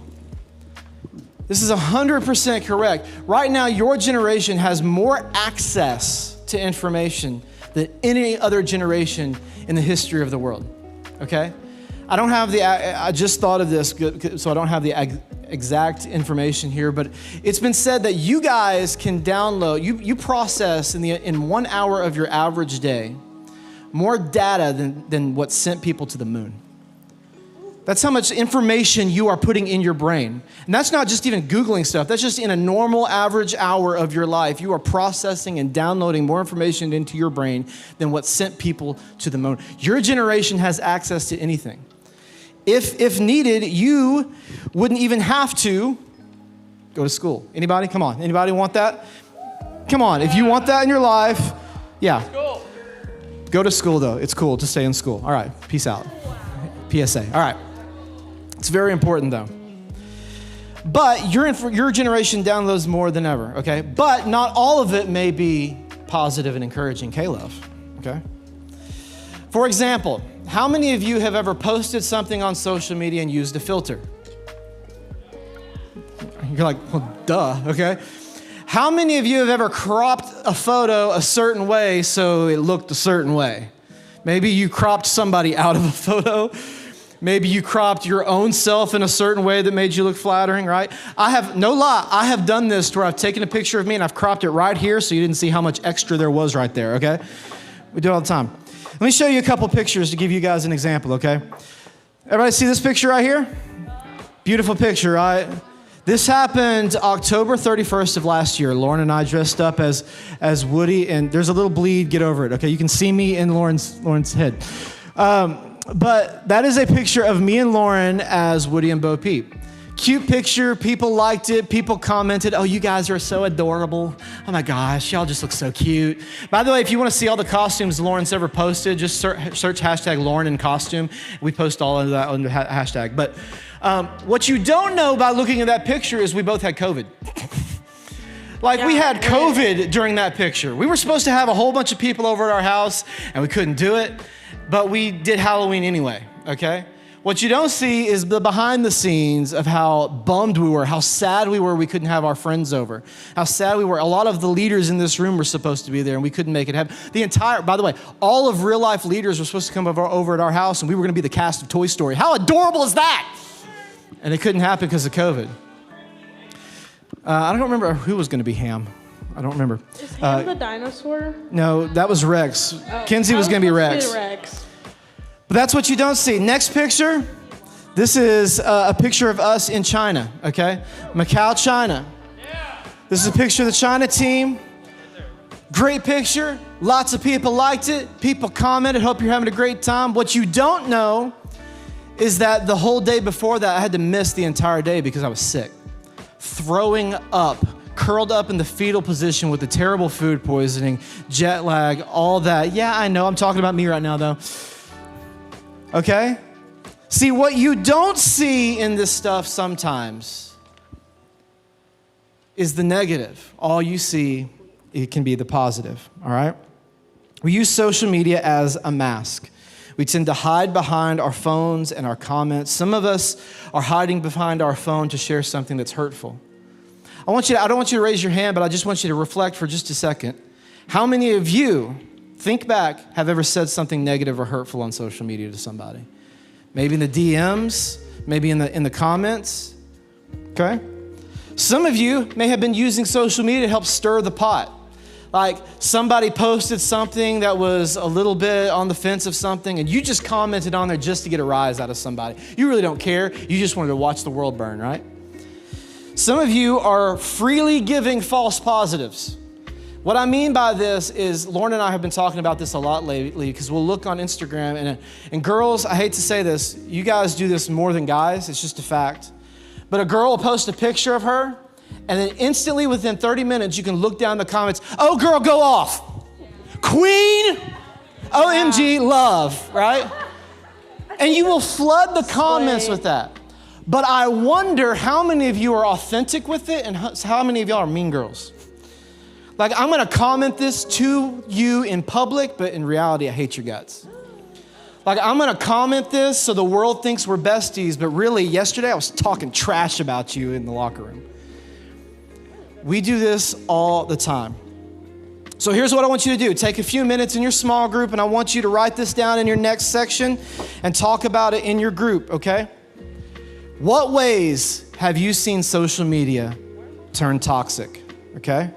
S5: This is 100% correct. Right now, your generation has more access to information than any other generation in the history of the world, okay? I just thought of this, so I don't have the exact information here, but it's been said that you guys can download, you process in 1 hour of your average day more data than what sent people to the moon. That's how much information you are putting in your brain. And that's not just even Googling stuff. That's just in a normal average hour of your life. You are processing and downloading more information into your brain than what sent people to the moon. Your generation has access to anything. If needed, you wouldn't even have to go to school. Anybody? Come on. Anybody want that? Come on. If you want that in your life, yeah. Go to school, though. It's cool to stay in school. All right. Peace out. PSA. All right. It's very important, though. But your generation downloads more than ever, okay? But not all of it may be positive and encouraging K-Love, okay? For example, how many of you have ever posted something on social media and used a filter? You're like, well, duh, okay? How many of you have ever cropped a photo a certain way so it looked a certain way? Maybe you cropped somebody out of a photo. Maybe you cropped your own self in a certain way that made you look flattering, right? I have, no lie, I have done this to where I've taken a picture of me and I've cropped it right here so you didn't see how much extra there was right there, okay? We do it all the time. Let me show you a couple pictures to give you guys an example, okay? Everybody see this picture right here? Beautiful picture, right? This happened October 31st of last year. Lauren and I dressed up as Woody, and there's a little bleed, get over it, okay? You can see me in Lauren's head. But that is a picture of me and Lauren as Woody and Bo Peep. Cute picture, people liked it, people commented, oh, you guys are so adorable. Oh my gosh, y'all just look so cute. By the way, if you want to see all the costumes Lauren's ever posted, just search hashtag Lauren in costume. We post all of that under hashtag. But what you don't know by looking at that picture is we both had COVID. We had COVID during that picture. We were supposed to have a whole bunch of people over at our house and we couldn't do it, but we did Halloween anyway, okay? What you don't see is the behind the scenes of how bummed we were, how sad we were we couldn't have our friends over, how sad we were. A lot of the leaders in this room were supposed to be there and we couldn't make it happen. By the way, all of real life leaders were supposed to come over at our house and we were gonna be the cast of Toy Story. How adorable is that? And it couldn't happen because of COVID. I don't remember who was gonna be Ham. I don't remember.
S8: Is Ham the dinosaur?
S5: No, that was Rex.
S8: Oh,
S5: Kinsey was gonna be Rex. But that's what you don't see. Next picture. This is a picture of us in China, okay? Macau, China. This is a picture of the China team. Great picture. Lots of people liked it. People commented, hope you're having a great time. What you don't know is that the whole day before that, I had to miss the entire day because I was sick. Throwing up, curled up in the fetal position with the terrible food poisoning, jet lag, all that. Yeah, I know, I'm talking about me right now though. Okay? See, what you don't see in this stuff sometimes is the negative. All you see, it can be the positive, all right? We use social media as a mask. We tend to hide behind our phones and our comments. Some of us are hiding behind our phone to share something that's hurtful. I don't want you to raise your hand, but I just want you to reflect for just a second. How many of you, think back, have ever said something negative or hurtful on social media to somebody? Maybe in the DMs, maybe in the comments, okay? Some of you may have been using social media to help stir the pot. Like somebody posted something that was a little bit on the fence of something and you just commented on there just to get a rise out of somebody. You really don't care. You just wanted to watch the world burn, right? Some of you are freely giving false positives. What I mean by this is Lauren and I have been talking about this a lot lately because we'll look on Instagram and girls, I hate to say this, you guys do this more than guys. It's just a fact. But a girl will post a picture of her and then instantly within 30 minutes, you can look down the comments. Oh, girl, go off. Queen, OMG, love, right? And you will flood the comments with that. But I wonder how many of you are authentic with it and how many of y'all are mean girls. Like, I'm gonna comment this to you in public, but in reality, I hate your guts. Like, I'm gonna comment this so the world thinks we're besties, but really, yesterday I was talking trash about you in the locker room. We do this all the time. So here's what I want you to do. Take a few minutes in your small group and I want you to write this down in your next section and talk about it in your group, okay? What ways have you seen social media turn toxic, okay?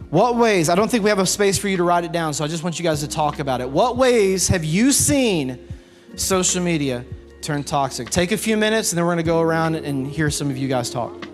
S5: What ways? I don't think we have a space for you to write it down, so I just want you guys to talk about it. What ways have you seen social media turn toxic? Take a few minutes and then we're gonna go around and hear some of you guys talk.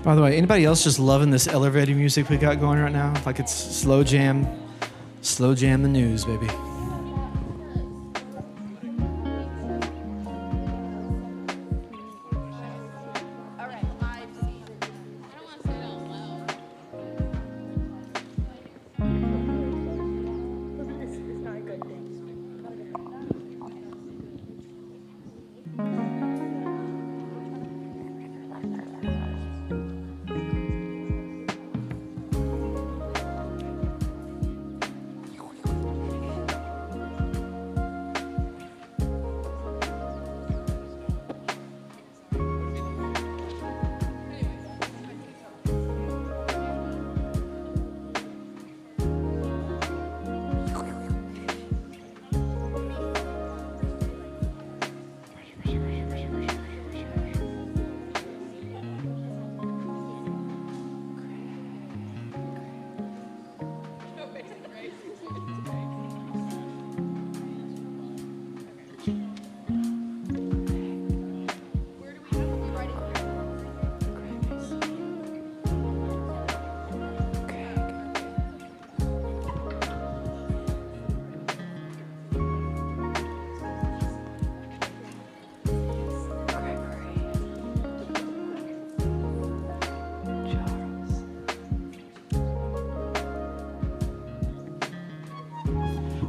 S5: By the way, anybody else just loving this elevator music we got going right now? Like it's slow jam the news, baby.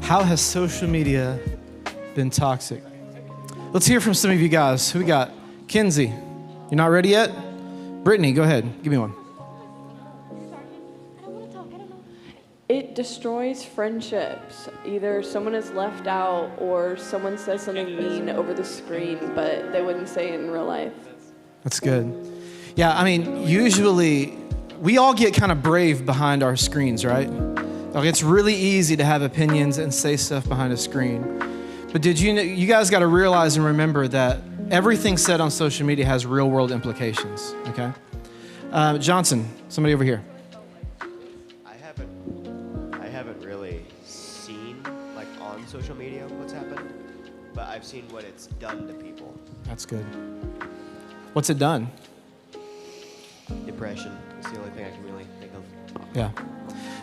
S5: How has social media been toxic? Let's hear from some of you guys. Who we got? Kinsey, you're not ready yet? Brittany, go ahead. Give me one.
S11: It destroys friendships. Either someone is left out or someone says something mean over the screen, but they wouldn't say it in real life.
S5: That's good. Yeah, I mean, usually we all get kind of brave behind our screens, right? Like it's really easy to have opinions and say stuff behind a screen. But did you know, you guys got to realize and remember that everything said on social media has real world implications, okay? Johnson, somebody over here.
S15: I haven't really seen, like, on social media what's happened, but I've seen what it's done to people.
S5: That's good. What's it done?
S15: Depression is the only thing I can really think of.
S5: Yeah.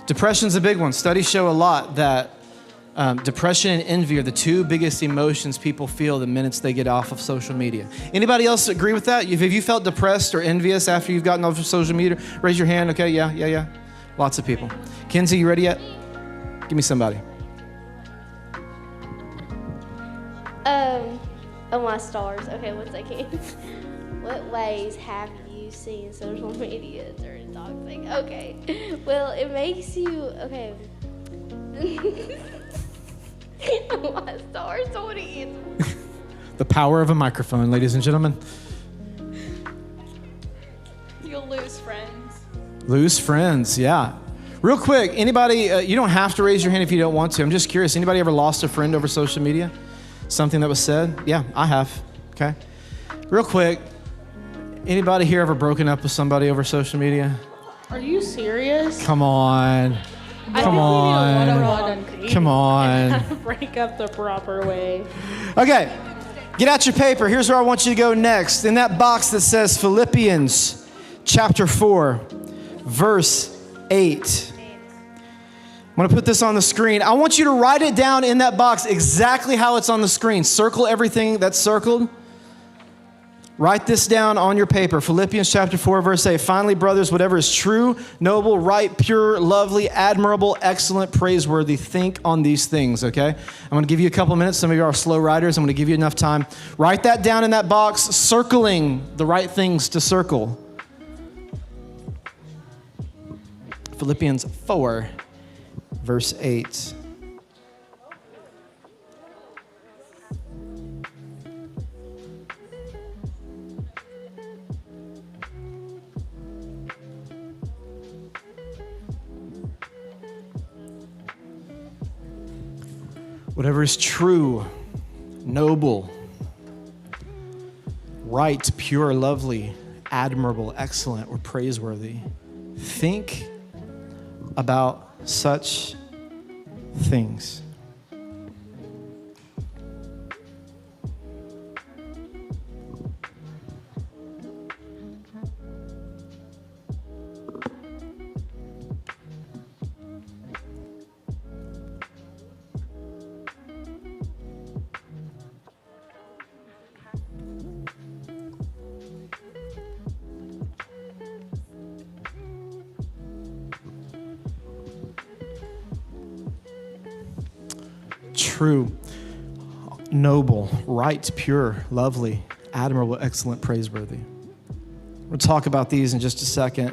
S5: Depression's a big one. Studies show a lot that depression and envy are the two biggest emotions people feel the minutes they get off of social media. Anybody else agree with that? Have you felt depressed or envious after you've gotten off of social media? Raise your hand. Okay, yeah. Lots of people. Kinsey, you ready yet? Give me somebody.
S18: Oh my stars. Okay, 1 second. What ways have you seen social media turn toxic? Okay. Well, it makes you, okay. Oh my stars, what is
S5: The power of a microphone, ladies and gentlemen.
S17: You'll lose friends.
S5: Lose friends, yeah. Real quick, anybody, you don't have to raise your hand if you don't want to. I'm just curious, anybody ever lost a friend over social media? Something that was said? Yeah, I have, okay. Real quick, anybody here ever broken up with somebody over social media?
S8: Are you serious?
S5: Come on. Come on. Come on.
S8: Break up the proper way.
S5: Okay, get out your paper. Here's where I want you to go next. In that box that says Philippians chapter 4, verse 8. I'm going to put this on the screen. I want you to write it down in that box exactly how it's on the screen. Circle everything that's circled. Write this down on your paper. Philippians chapter 4, verse 8. Finally, brothers, whatever is true, noble, right, pure, lovely, admirable, excellent, praiseworthy, think on these things, okay? I'm going to give you a couple minutes. Some of you are slow writers. I'm going to give you enough time. Write that down in that box, circling the right things to circle. Philippians 4, verse 8. Whatever is true, noble, right, pure, lovely, admirable, excellent, or praiseworthy. Think about such things. True, noble, right, pure, lovely, admirable, excellent, praiseworthy. We'll talk about these in just a second.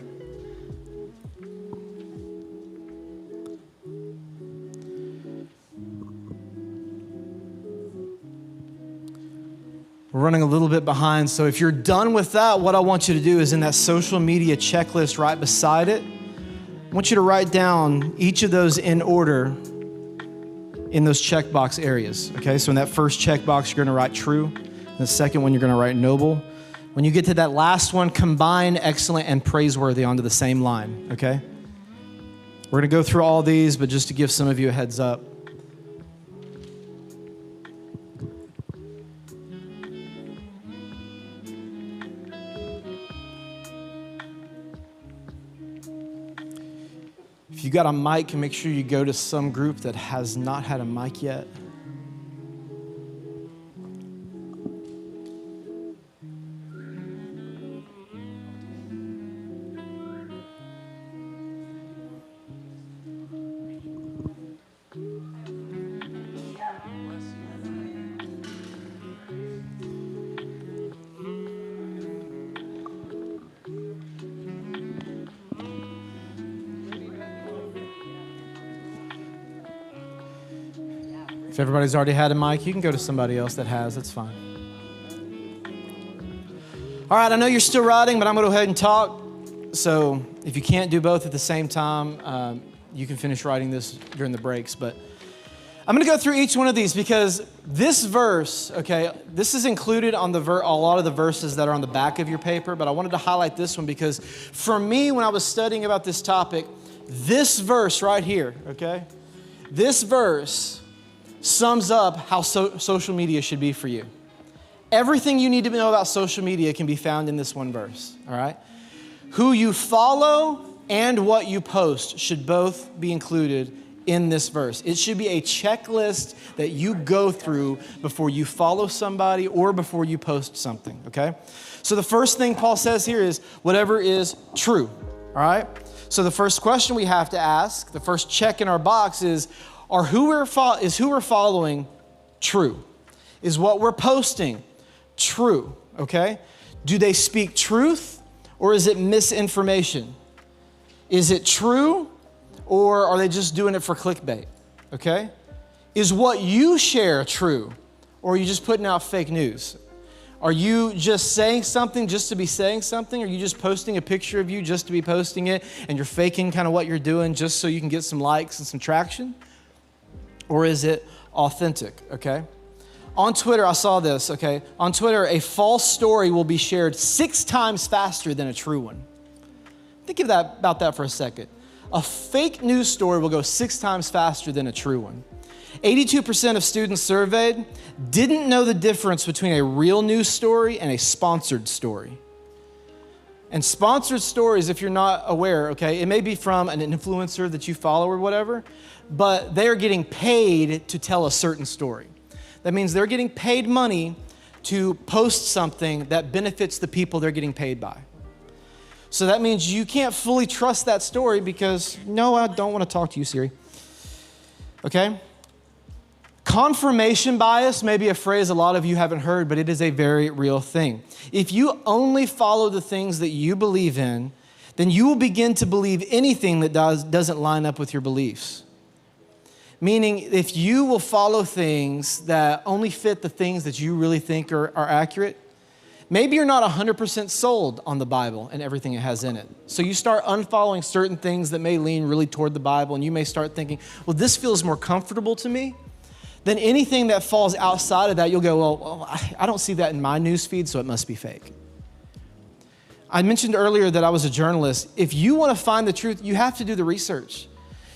S5: We're running a little bit behind, so if you're done with that, what I want you to do is in that social media checklist right beside it, I want you to write down each of those in order in those checkbox areas, okay? So in that first checkbox, you're gonna write true. In the second one, you're gonna write noble. When you get to that last one, combine excellent and praiseworthy onto the same line, okay? We're gonna go through all these, but just to give some of you a heads up. If you got a mic, make sure you go to some group that has not had a mic yet. If everybody's already had a mic, you can go to somebody else that has. That's fine. All right, I know you're still writing, but I'm going to go ahead and talk. So if you can't do both at the same time, you can finish writing this during the breaks. But I'm going to go through each one of these because this verse, okay, this is included on a lot of the verses that are on the back of your paper, but I wanted to highlight this one because for me, when I was studying about this topic, this verse right here, okay, this verse sums up how social media should be for you. Everything you need to know about social media can be found in this one verse, all right? Who you follow and what you post should both be included in this verse. It should be a checklist that you go through before you follow somebody or before you post something, okay? So the first thing Paul says here is whatever is true, all right? So the first question we have to ask, the first check in our box is who we're following true? Is what we're posting true, okay? Do they speak truth or is it misinformation? Is it true or are they just doing it for clickbait, okay? Is what you share true or are you just putting out fake news? Are you just saying something just to be saying something? Are you just posting a picture of you just to be posting it and you're faking kind of what you're doing just so you can get some likes and some traction? Or is it authentic, okay? On Twitter, I saw this, okay? On Twitter, a false story will be shared 6 times faster than a true one. Think about that for a second. A fake news story will go 6 times faster than a true one. 82% of students surveyed didn't know the difference between a real news story and a sponsored story. And sponsored stories, if you're not aware, okay, it may be from an influencer that you follow or whatever, but they're getting paid to tell a certain story. That means they're getting paid money to post something that benefits the people they're getting paid by. So that means you can't fully trust that story because, no, I don't want to talk to you, Siri. Okay? Confirmation bias may be a phrase a lot of you haven't heard, but it is a very real thing. If you only follow the things that you believe in, then you will begin to believe anything that doesn't line up with your beliefs. Meaning, if you will follow things that only fit the things that you really think are accurate, maybe you're not 100% sold on the Bible and everything it has in it. So you start unfollowing certain things that may lean really toward the Bible, and you may start thinking, well, this feels more comfortable to me. Then anything that falls outside of that, you'll go, well, I don't see that in my news feed, so it must be fake. I mentioned earlier that I was a journalist. If you want to find the truth, you have to do the research.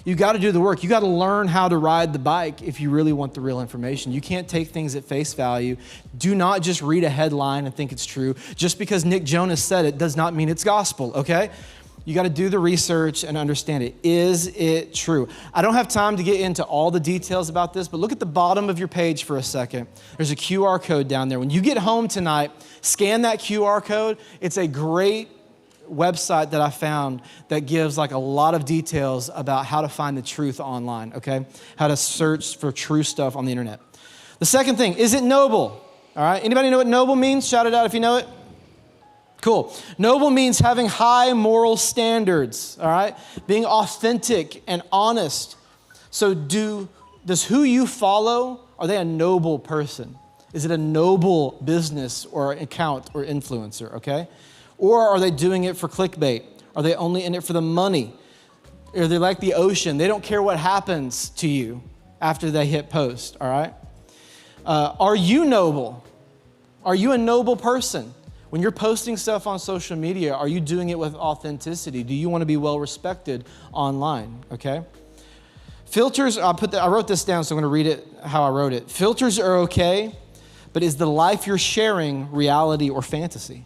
S5: You got to do the work. You got to learn how to ride the bike if you really want the real information. You can't take things at face value. Do not just read a headline and think it's true. Just because Nick Jonas said it does not mean it's gospel, okay? You got to do the research and understand it. Is it true? I don't have time to get into all the details about this, but look at the bottom of your page for a second. There's a QR code down there. When you get home tonight, scan that QR code. It's a great website that I found that gives like a lot of details about how to find the truth online, okay? How to search for true stuff on the internet. The second thing, is it noble? All right, anybody know what noble means? Shout it out if you know it. Cool. Noble means having high moral standards, all right? Being authentic and honest. So does who you follow, are they a noble person? Is it a noble business or account or influencer, okay? Or are they doing it for clickbait? Are they only in it for the money? Are they like the ocean? They don't care what happens to you after they hit post, all right? Are you noble? Are you a noble person? When you're posting stuff on social media, are you doing it with authenticity? Do you want to be well respected online, okay? Filters, I wrote this down, so I'm going to read it how I wrote it. Filters are okay, but is the life you're sharing reality or fantasy?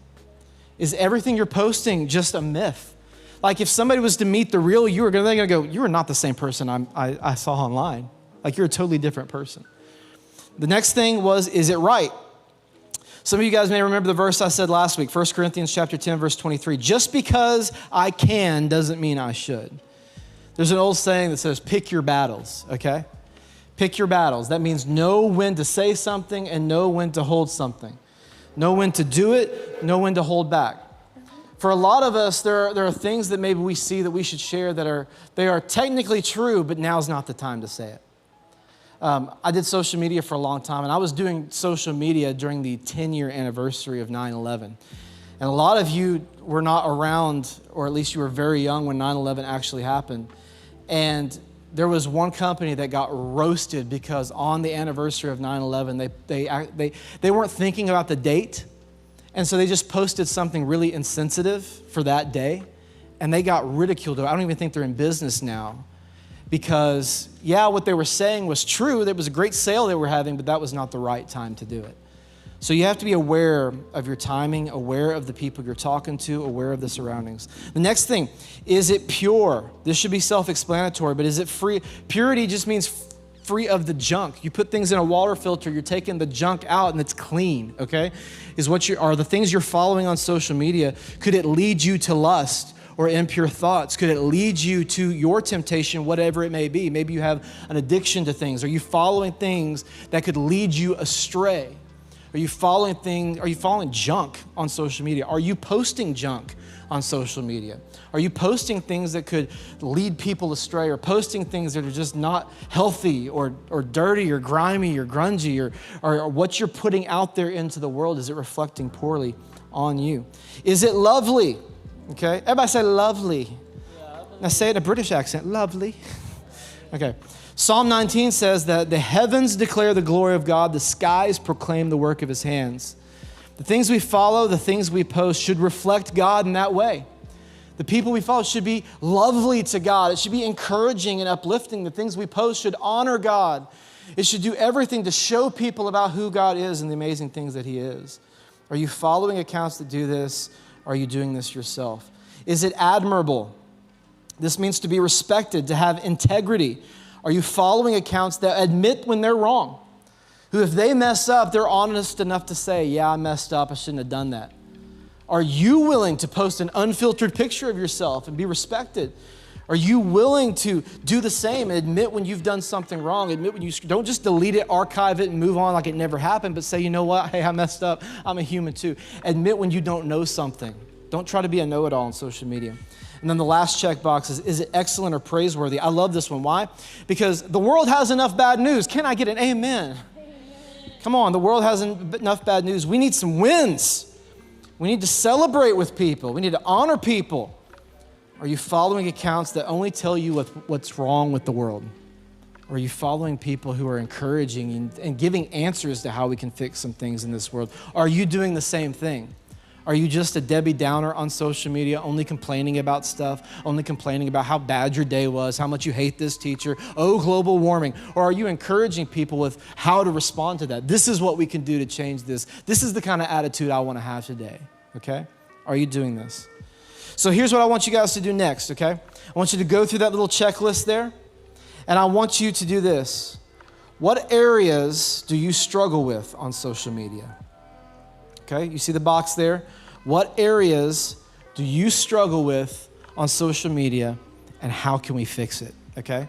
S5: Is everything you're posting just a myth? Like if somebody was to meet the real you, they're going to go, you are not the same person I saw online. Like you're a totally different person. The next thing was, is it right? Some of you guys may remember the verse I said last week, 1 Corinthians chapter 10, verse 23. Just because I can doesn't mean I should. There's an old saying that says, pick your battles, okay? Pick your battles. That means know when to say something and know when to hold something. Know when to do it, know when to hold back. For a lot of us, there are things that maybe we see that we should share that are technically true, but now's not the time to say it. I did social media for a long time, and I was doing social media during the 10-year anniversary of 9/11. And a lot of you were not around, or at least you were very young when 9/11 actually happened. And there was one company that got roasted because on the anniversary of 9/11, they weren't thinking about the date. And so they just posted something really insensitive for that day, and they got ridiculed. I don't even think they're in business now because, yeah, what they were saying was true. There was a great sale they were having, but that was not the right time to do it. So you have to be aware of your timing, aware of the people you're talking to, aware of the surroundings. The next thing, is it pure? This should be self-explanatory, but is it free? Purity just means free of the junk. You put things in a water filter, you're taking the junk out and it's clean, okay? Are the things you're following on social media, could it lead you to lust or impure thoughts? Could it lead you to your temptation, whatever it may be? Maybe you have an addiction to things. Are you following things that could lead you astray? Are you following junk on social media? Are you posting junk on social media? Are you posting things that could lead people astray, or posting things that are just not healthy or dirty or grimy or grungy, or what you're putting out there into the world, is it reflecting poorly on you? Is it lovely? Okay, everybody say lovely. Now say it in a British accent, lovely. Okay. Psalm 19 says that the heavens declare the glory of God, the skies proclaim the work of his hands. The things we follow, the things we post should reflect God in that way. The people we follow should be lovely to God. It should be encouraging and uplifting. The things we post should honor God. It should do everything to show people about who God is and the amazing things that he is. Are you following accounts that do this? Are you doing this yourself? Is it admirable? This means to be respected, to have integrity. Are you following accounts that admit when they're wrong? Who, if they mess up, they're honest enough to say, yeah, I messed up, I shouldn't have done that. Are you willing to post an unfiltered picture of yourself and be respected? Are you willing to do the same and admit when you've done something wrong? Admit when don't just delete it, archive it, and move on like it never happened, but say, you know what? Hey, I messed up. I'm a human too. Admit when you don't know something. Don't try to be a know-it-all on social media. And then the last checkbox is it excellent or praiseworthy? I love this one. Why? Because the world has enough bad news. Can I get an amen? Come on, the world has enough bad news. We need some wins. We need to celebrate with people. We need to honor people. Are you following accounts that only tell you what's wrong with the world? Or are you following people who are encouraging and giving answers to how we can fix some things in this world? Are you doing the same thing? Are you just a Debbie Downer on social media, only complaining about stuff, only complaining about how bad your day was, how much you hate this teacher, oh, global warming? Or are you encouraging people with how to respond to that? This is what we can do to change this. This is the kind of attitude I want to have today, okay? Are you doing this? So here's what I want you guys to do next, okay? I want you to go through that little checklist there, and I want you to do this. What areas do you struggle with on social media? Okay, you see the box there? What areas do you struggle with on social media, and how can we fix it, okay?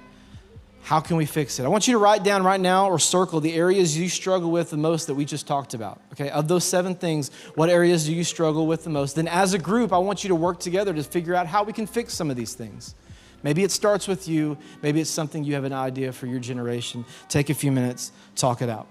S5: How can we fix it? I want you to write down right now or circle the areas you struggle with the most that we just talked about, okay? Of those 7 things, what areas do you struggle with the most? Then as a group, I want you to work together to figure out how we can fix some of these things. Maybe it starts with you. Maybe it's something you have an idea for your generation. Take a few minutes, talk it out.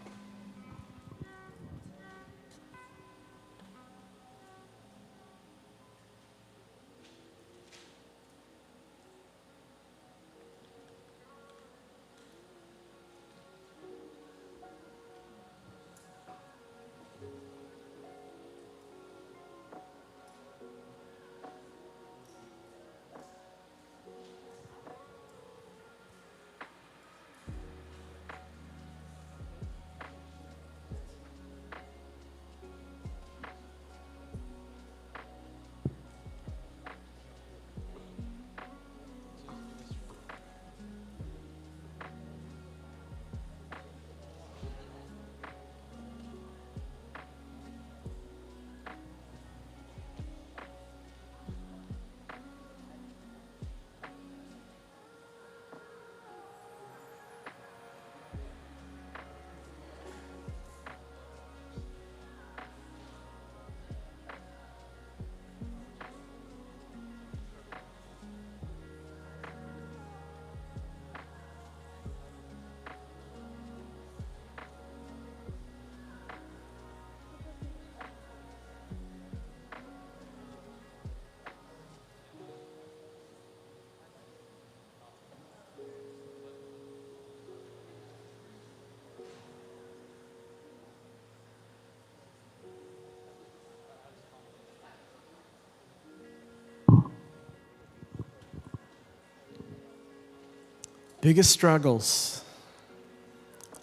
S5: Biggest struggles.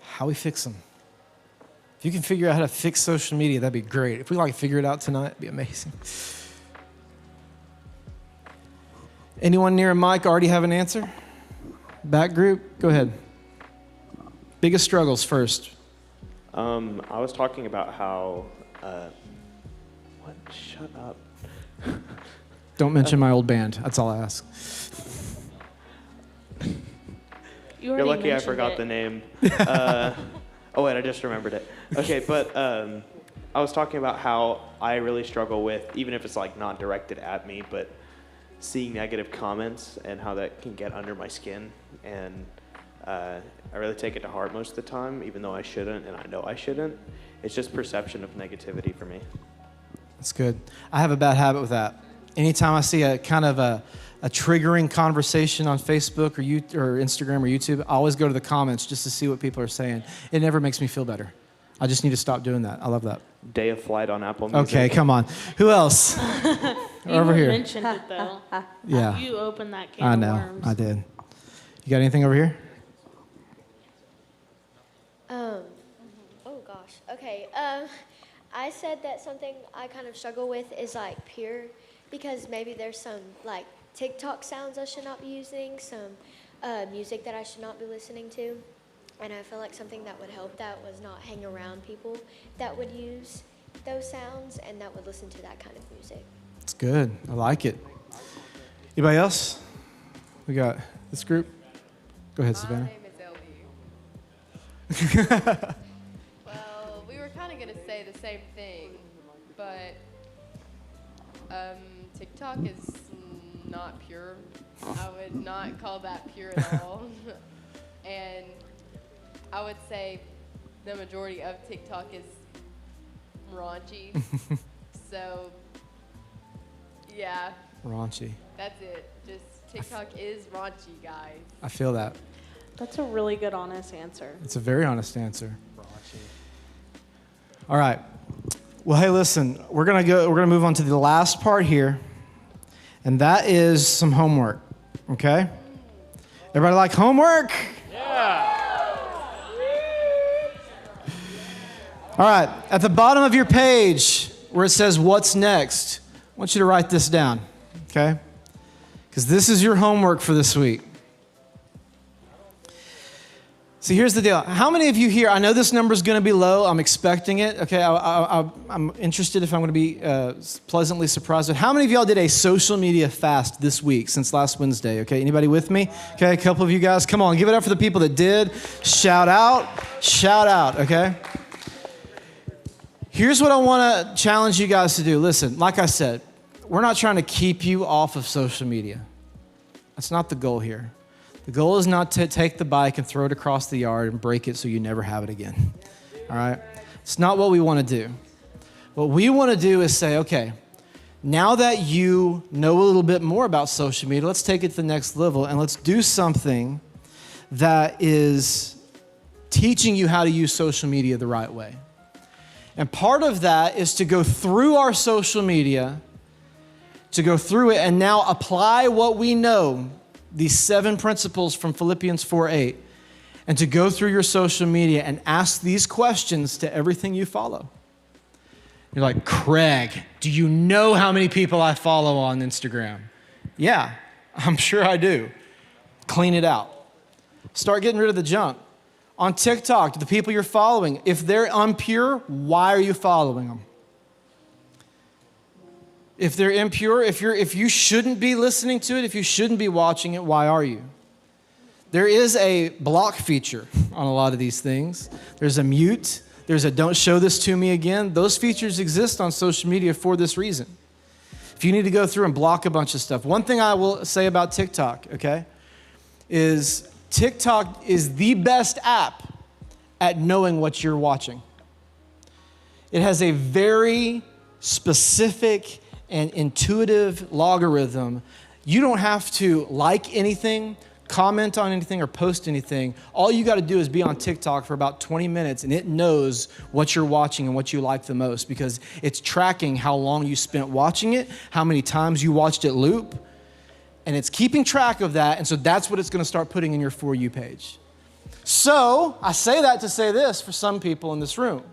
S5: How we fix them. If you can figure out how to fix social media, that'd be great. If we like figure it out tonight, it'd be amazing. Anyone near a mic already have an answer? Back group, go ahead. Biggest struggles first.
S21: I was talking about how, what? Shut up.
S5: Don't mention my old band. That's all I ask.
S21: You're lucky I forgot the name. Oh wait, I just remembered it. Okay, but I was talking about how I really struggle with, even if it's like not directed at me, but seeing negative comments and how that can get under my skin. And I really take it to heart most of the time, even though I shouldn't, and I know I shouldn't. It's just perception of negativity for me.
S5: That's good. I have a bad habit with that. Anytime I see a kind of a triggering conversation on Facebook or Instagram or YouTube, I always go to the comments just to see what people are saying. It never makes me feel better. I just need to stop doing that. I love that.
S21: Day of Flight on Apple Music.
S5: Okay, come on. Who else? Over here.
S8: You mentioned it, though.
S5: Yeah.
S8: You opened that can
S5: I
S8: of
S5: know.
S8: worms.
S5: I did. You got anything over here?
S18: Oh gosh. Okay. I said that something I kind of struggle with is like pure, because maybe there's some like TikTok sounds I should not be using, some music that I should not be listening to, and I feel like something that would help that was not hang around people that would use those sounds and that would listen to that kind of music.
S5: It's good. I like it. Anybody else? We got this group. Go ahead, Savannah.
S22: Well, we were kind of going to say the same thing, but TikTok is not pure. I would not call that pure at all. And I would say the majority of TikTok is raunchy. So, yeah.
S5: Raunchy.
S22: That's it. Just TikTok is raunchy, guys.
S5: I feel that.
S8: That's a really good, honest answer.
S5: It's a very honest answer. All right. Well, hey, listen, we're gonna move on to the last part here, and that is some homework. Okay? Everybody like homework?
S12: Yeah.
S5: All right. At the bottom of your page, where it says "What's next," I want you to write this down. Okay? Because this is your homework for this week. So here's the deal. How many of you here, I know this number is going to be low. I'm expecting it. Okay, I'm interested if I'm going to be pleasantly surprised. But how many of y'all did a social media fast this week since last Wednesday? Okay, anybody with me? Okay, a couple of you guys. Come on, give it up for the people that did. Shout out, okay? Here's what I want to challenge you guys to do. Listen, like I said, we're not trying to keep you off of social media. That's not the goal here. The goal is not to take the bike and throw it across the yard and break it so you never have it again. All right? It's not what we want to do. What we want to do is say, okay, now that you know a little bit more about social media, let's take it to the next level and let's do something that is teaching you how to use social media the right way. And part of that is to go through our social media, to go through it and now apply what we know, these 7 principles from Philippians 4:8, and to go through your social media and ask these questions to everything you follow. You're like, Craig, do you know how many people I follow on Instagram? Yeah, I'm sure I do. Clean it out. Start getting rid of the junk. On TikTok, the people you're following, if they're impure, why are you following them? If they're impure, if you shouldn't be listening to it, if you shouldn't be watching it, why are you? There is a block feature on a lot of these things. There's a mute. There's a don't show this to me again. Those features exist on social media for this reason. If you need to go through and block a bunch of stuff. One thing I will say about TikTok, okay, is TikTok is the best app at knowing what you're watching. It has a very specific and intuitive logarithm. You don't have to like anything, comment on anything, or post anything. All you got to do is be on TikTok for about 20 minutes, and it knows what you're watching and what you like the most because it's tracking how long you spent watching it, how many times you watched it loop, And it's keeping track of that, and so that's what it's going to start putting in your For You page. So I say that to say this for some people in this room.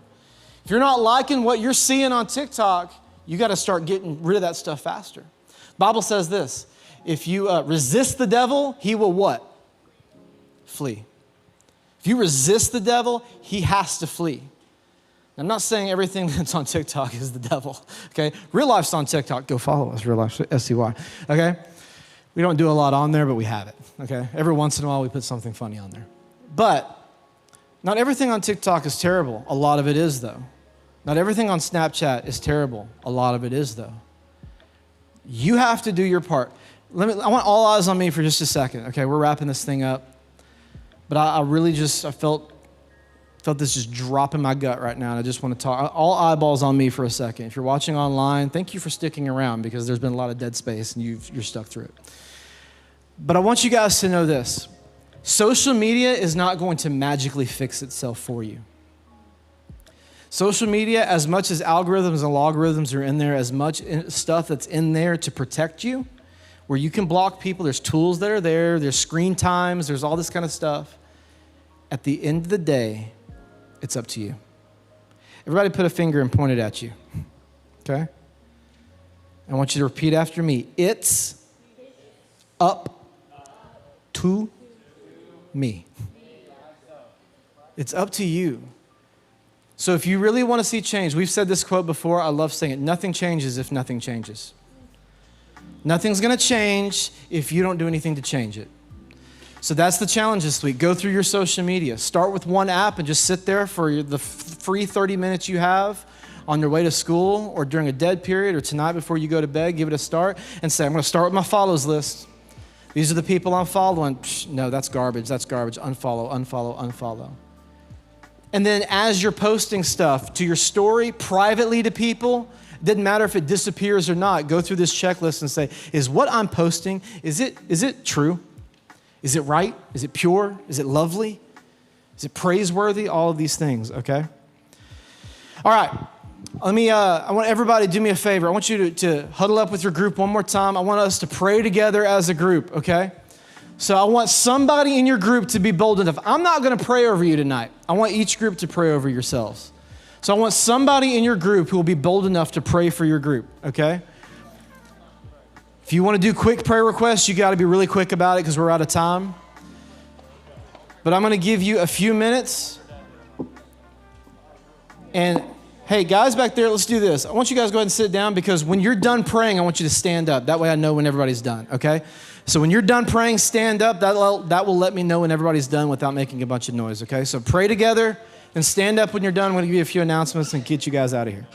S5: If you're not liking what you're seeing on TikTok, you got to start getting rid of that stuff faster. Bible says this, if you resist the devil, he will what? Flee. If you resist the devil, he has to flee. I'm not saying everything that's on TikTok is the devil, okay? Real Life's on TikTok. Go follow us, Real Life, SCY, okay? We don't do a lot on there, but we have it, okay? Every once in a while, we put something funny on there. But not everything on TikTok is terrible. A lot of it is, though. Not everything on Snapchat is terrible. A lot of it is, though. You have to do your part. I want all eyes on me for just a second, okay? We're wrapping this thing up. But I really just, I felt this just drop in my gut right now, and I just want to talk. All eyeballs on me for a second. If you're watching online, thank you for sticking around because there's been a lot of dead space and you're stuck through it. But I want you guys to know this. Social media is not going to magically fix itself for you. Social media, as much as algorithms and logarithms are in there, as much stuff that's in there to protect you, where you can block people, there's tools that are there, there's screen times, there's all this kind of stuff. At the end of the day, it's up to you. Everybody put a finger and point it at you, okay? I want you to repeat after me. It's up to me. It's up to you. So if you really want to see change, we've said this quote before, I love saying it, nothing changes if nothing changes. Nothing's going to change if you don't do anything to change it. So that's the challenge this week. Go through your social media. Start with one app and just sit there for the free 30 minutes you have on your way to school or during a dead period or tonight before you go to bed. Give it a start and say, I'm going to start with my follows list. These are the people I'm following. No, that's garbage. That's garbage. Unfollow, unfollow, unfollow. And then as you're posting stuff to your story privately to people, it doesn't matter if it disappears or not, go through this checklist and say, is what I'm posting, is it true? Is it right? Is it pure? Is it lovely? Is it praiseworthy? All of these things, okay? All right. I want everybody to do me a favor. I want you to huddle up with your group one more time. I want us to pray together as a group, okay? So I want somebody in your group to be bold enough. I'm not going to pray over you tonight. I want each group to pray over yourselves. So I want somebody in your group who will be bold enough to pray for your group, okay? If you want to do quick prayer requests, you got to be really quick about it because we're out of time. But I'm going to give you a few minutes. And hey, guys back there, let's do this. I want you guys to go ahead and sit down because when you're done praying, I want you to stand up. That way I know when everybody's done, okay? So when you're done praying, stand up. That will let me know when everybody's done without making a bunch of noise, okay? So pray together and stand up when you're done. I'm going to give you a few announcements and get you guys out of here.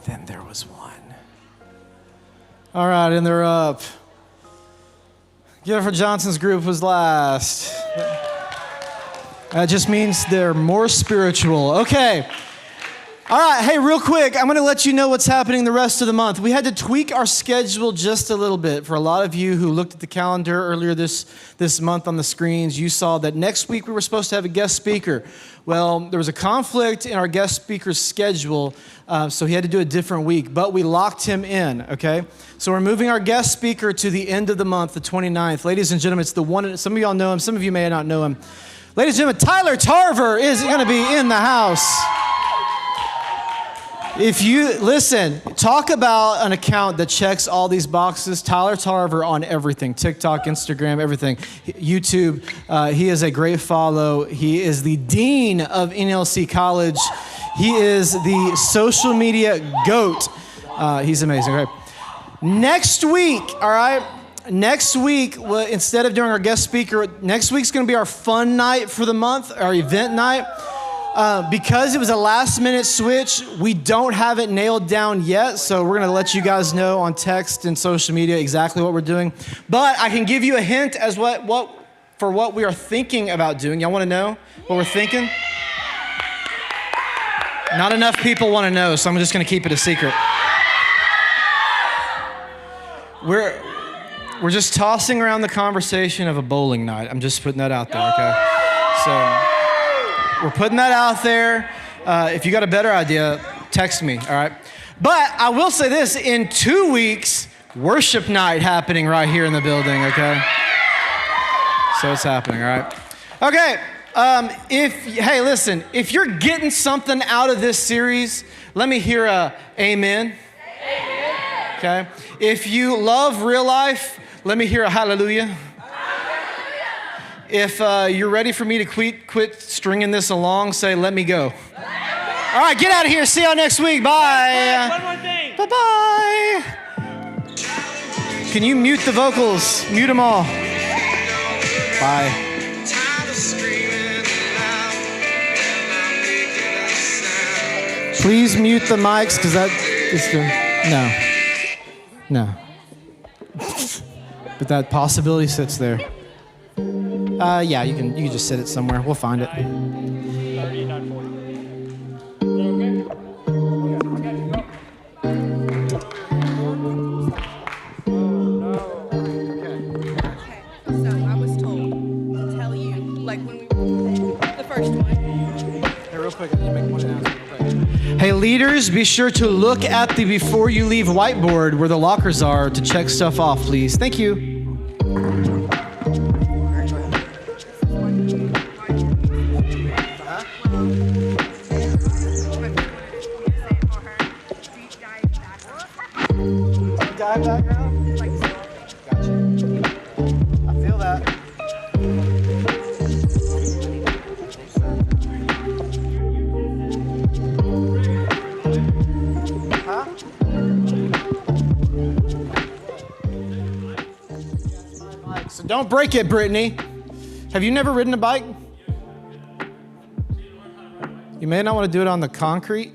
S5: Then there was one. All right, and they're up. Jennifer Johnson's group was last. That just means they're more spiritual. Okay. All right, hey, real quick, I'm going to let you know what's happening the rest of the month. We had to tweak our schedule just a little bit. For a lot of you who looked at the calendar earlier this month on the screens, you saw that next week we were supposed to have a guest speaker. Well, there was a conflict in our guest speaker's schedule, so he had to do a different week, but we locked him in, okay? So we're moving our guest speaker to the end of the month, the 29th. Ladies and gentlemen, it's the one, some of y'all know him, some of you may not know him. Ladies and gentlemen, Tyler Tarver is going to be in the house. If you, listen, talk about an account that checks all these boxes. Tyler Tarver on everything, TikTok, Instagram, everything, YouTube. He is a great follow. He is the dean of NLC College. He is the social media GOAT. He's amazing, right? Next week, all right? Next week, instead of doing our guest speaker, next week's going to be our fun night for the month, our event night. Because it was a last minute switch, we don't have it nailed down yet, so we're gonna let you guys know on text and social media exactly what we're doing. But I can give you a hint as what we are thinking about doing. Y'all wanna know what we're thinking? Not enough people wanna know, so I'm just gonna keep it a secret. We're just tossing around the conversation of a bowling night. I'm just putting that out there, okay? So we're putting that out there. If you got a better idea, text me, all right? But I will say this, in 2 weeks, worship night happening right here in the building, okay? So it's happening, all right? Okay, hey, listen, if you're getting something out of this series, let me hear a amen. Amen. Okay? If you love real life, let me hear a hallelujah. If you're ready for me to quit stringing this along, say, let me go. All right, get out of here. See y'all next week. Bye.
S12: One more thing.
S5: Bye-bye. Can you mute the vocals? Mute them all. Bye. Please mute the mics, because that is the... No. But that possibility sits there. Yeah, you can just sit it somewhere. We'll find it.
S12: 39:40.
S9: So I was told to tell you, like when we the first one.
S5: Hey, real quick, I need to make one announcement. Hey, leaders, be sure to look at the before you leave whiteboard where the lockers are to check stuff off, please. Thank you. Dive background? Gotcha. I feel that. Huh? So don't break it, Brittany. Have you never ridden a bike? You may not want to do it on the concrete.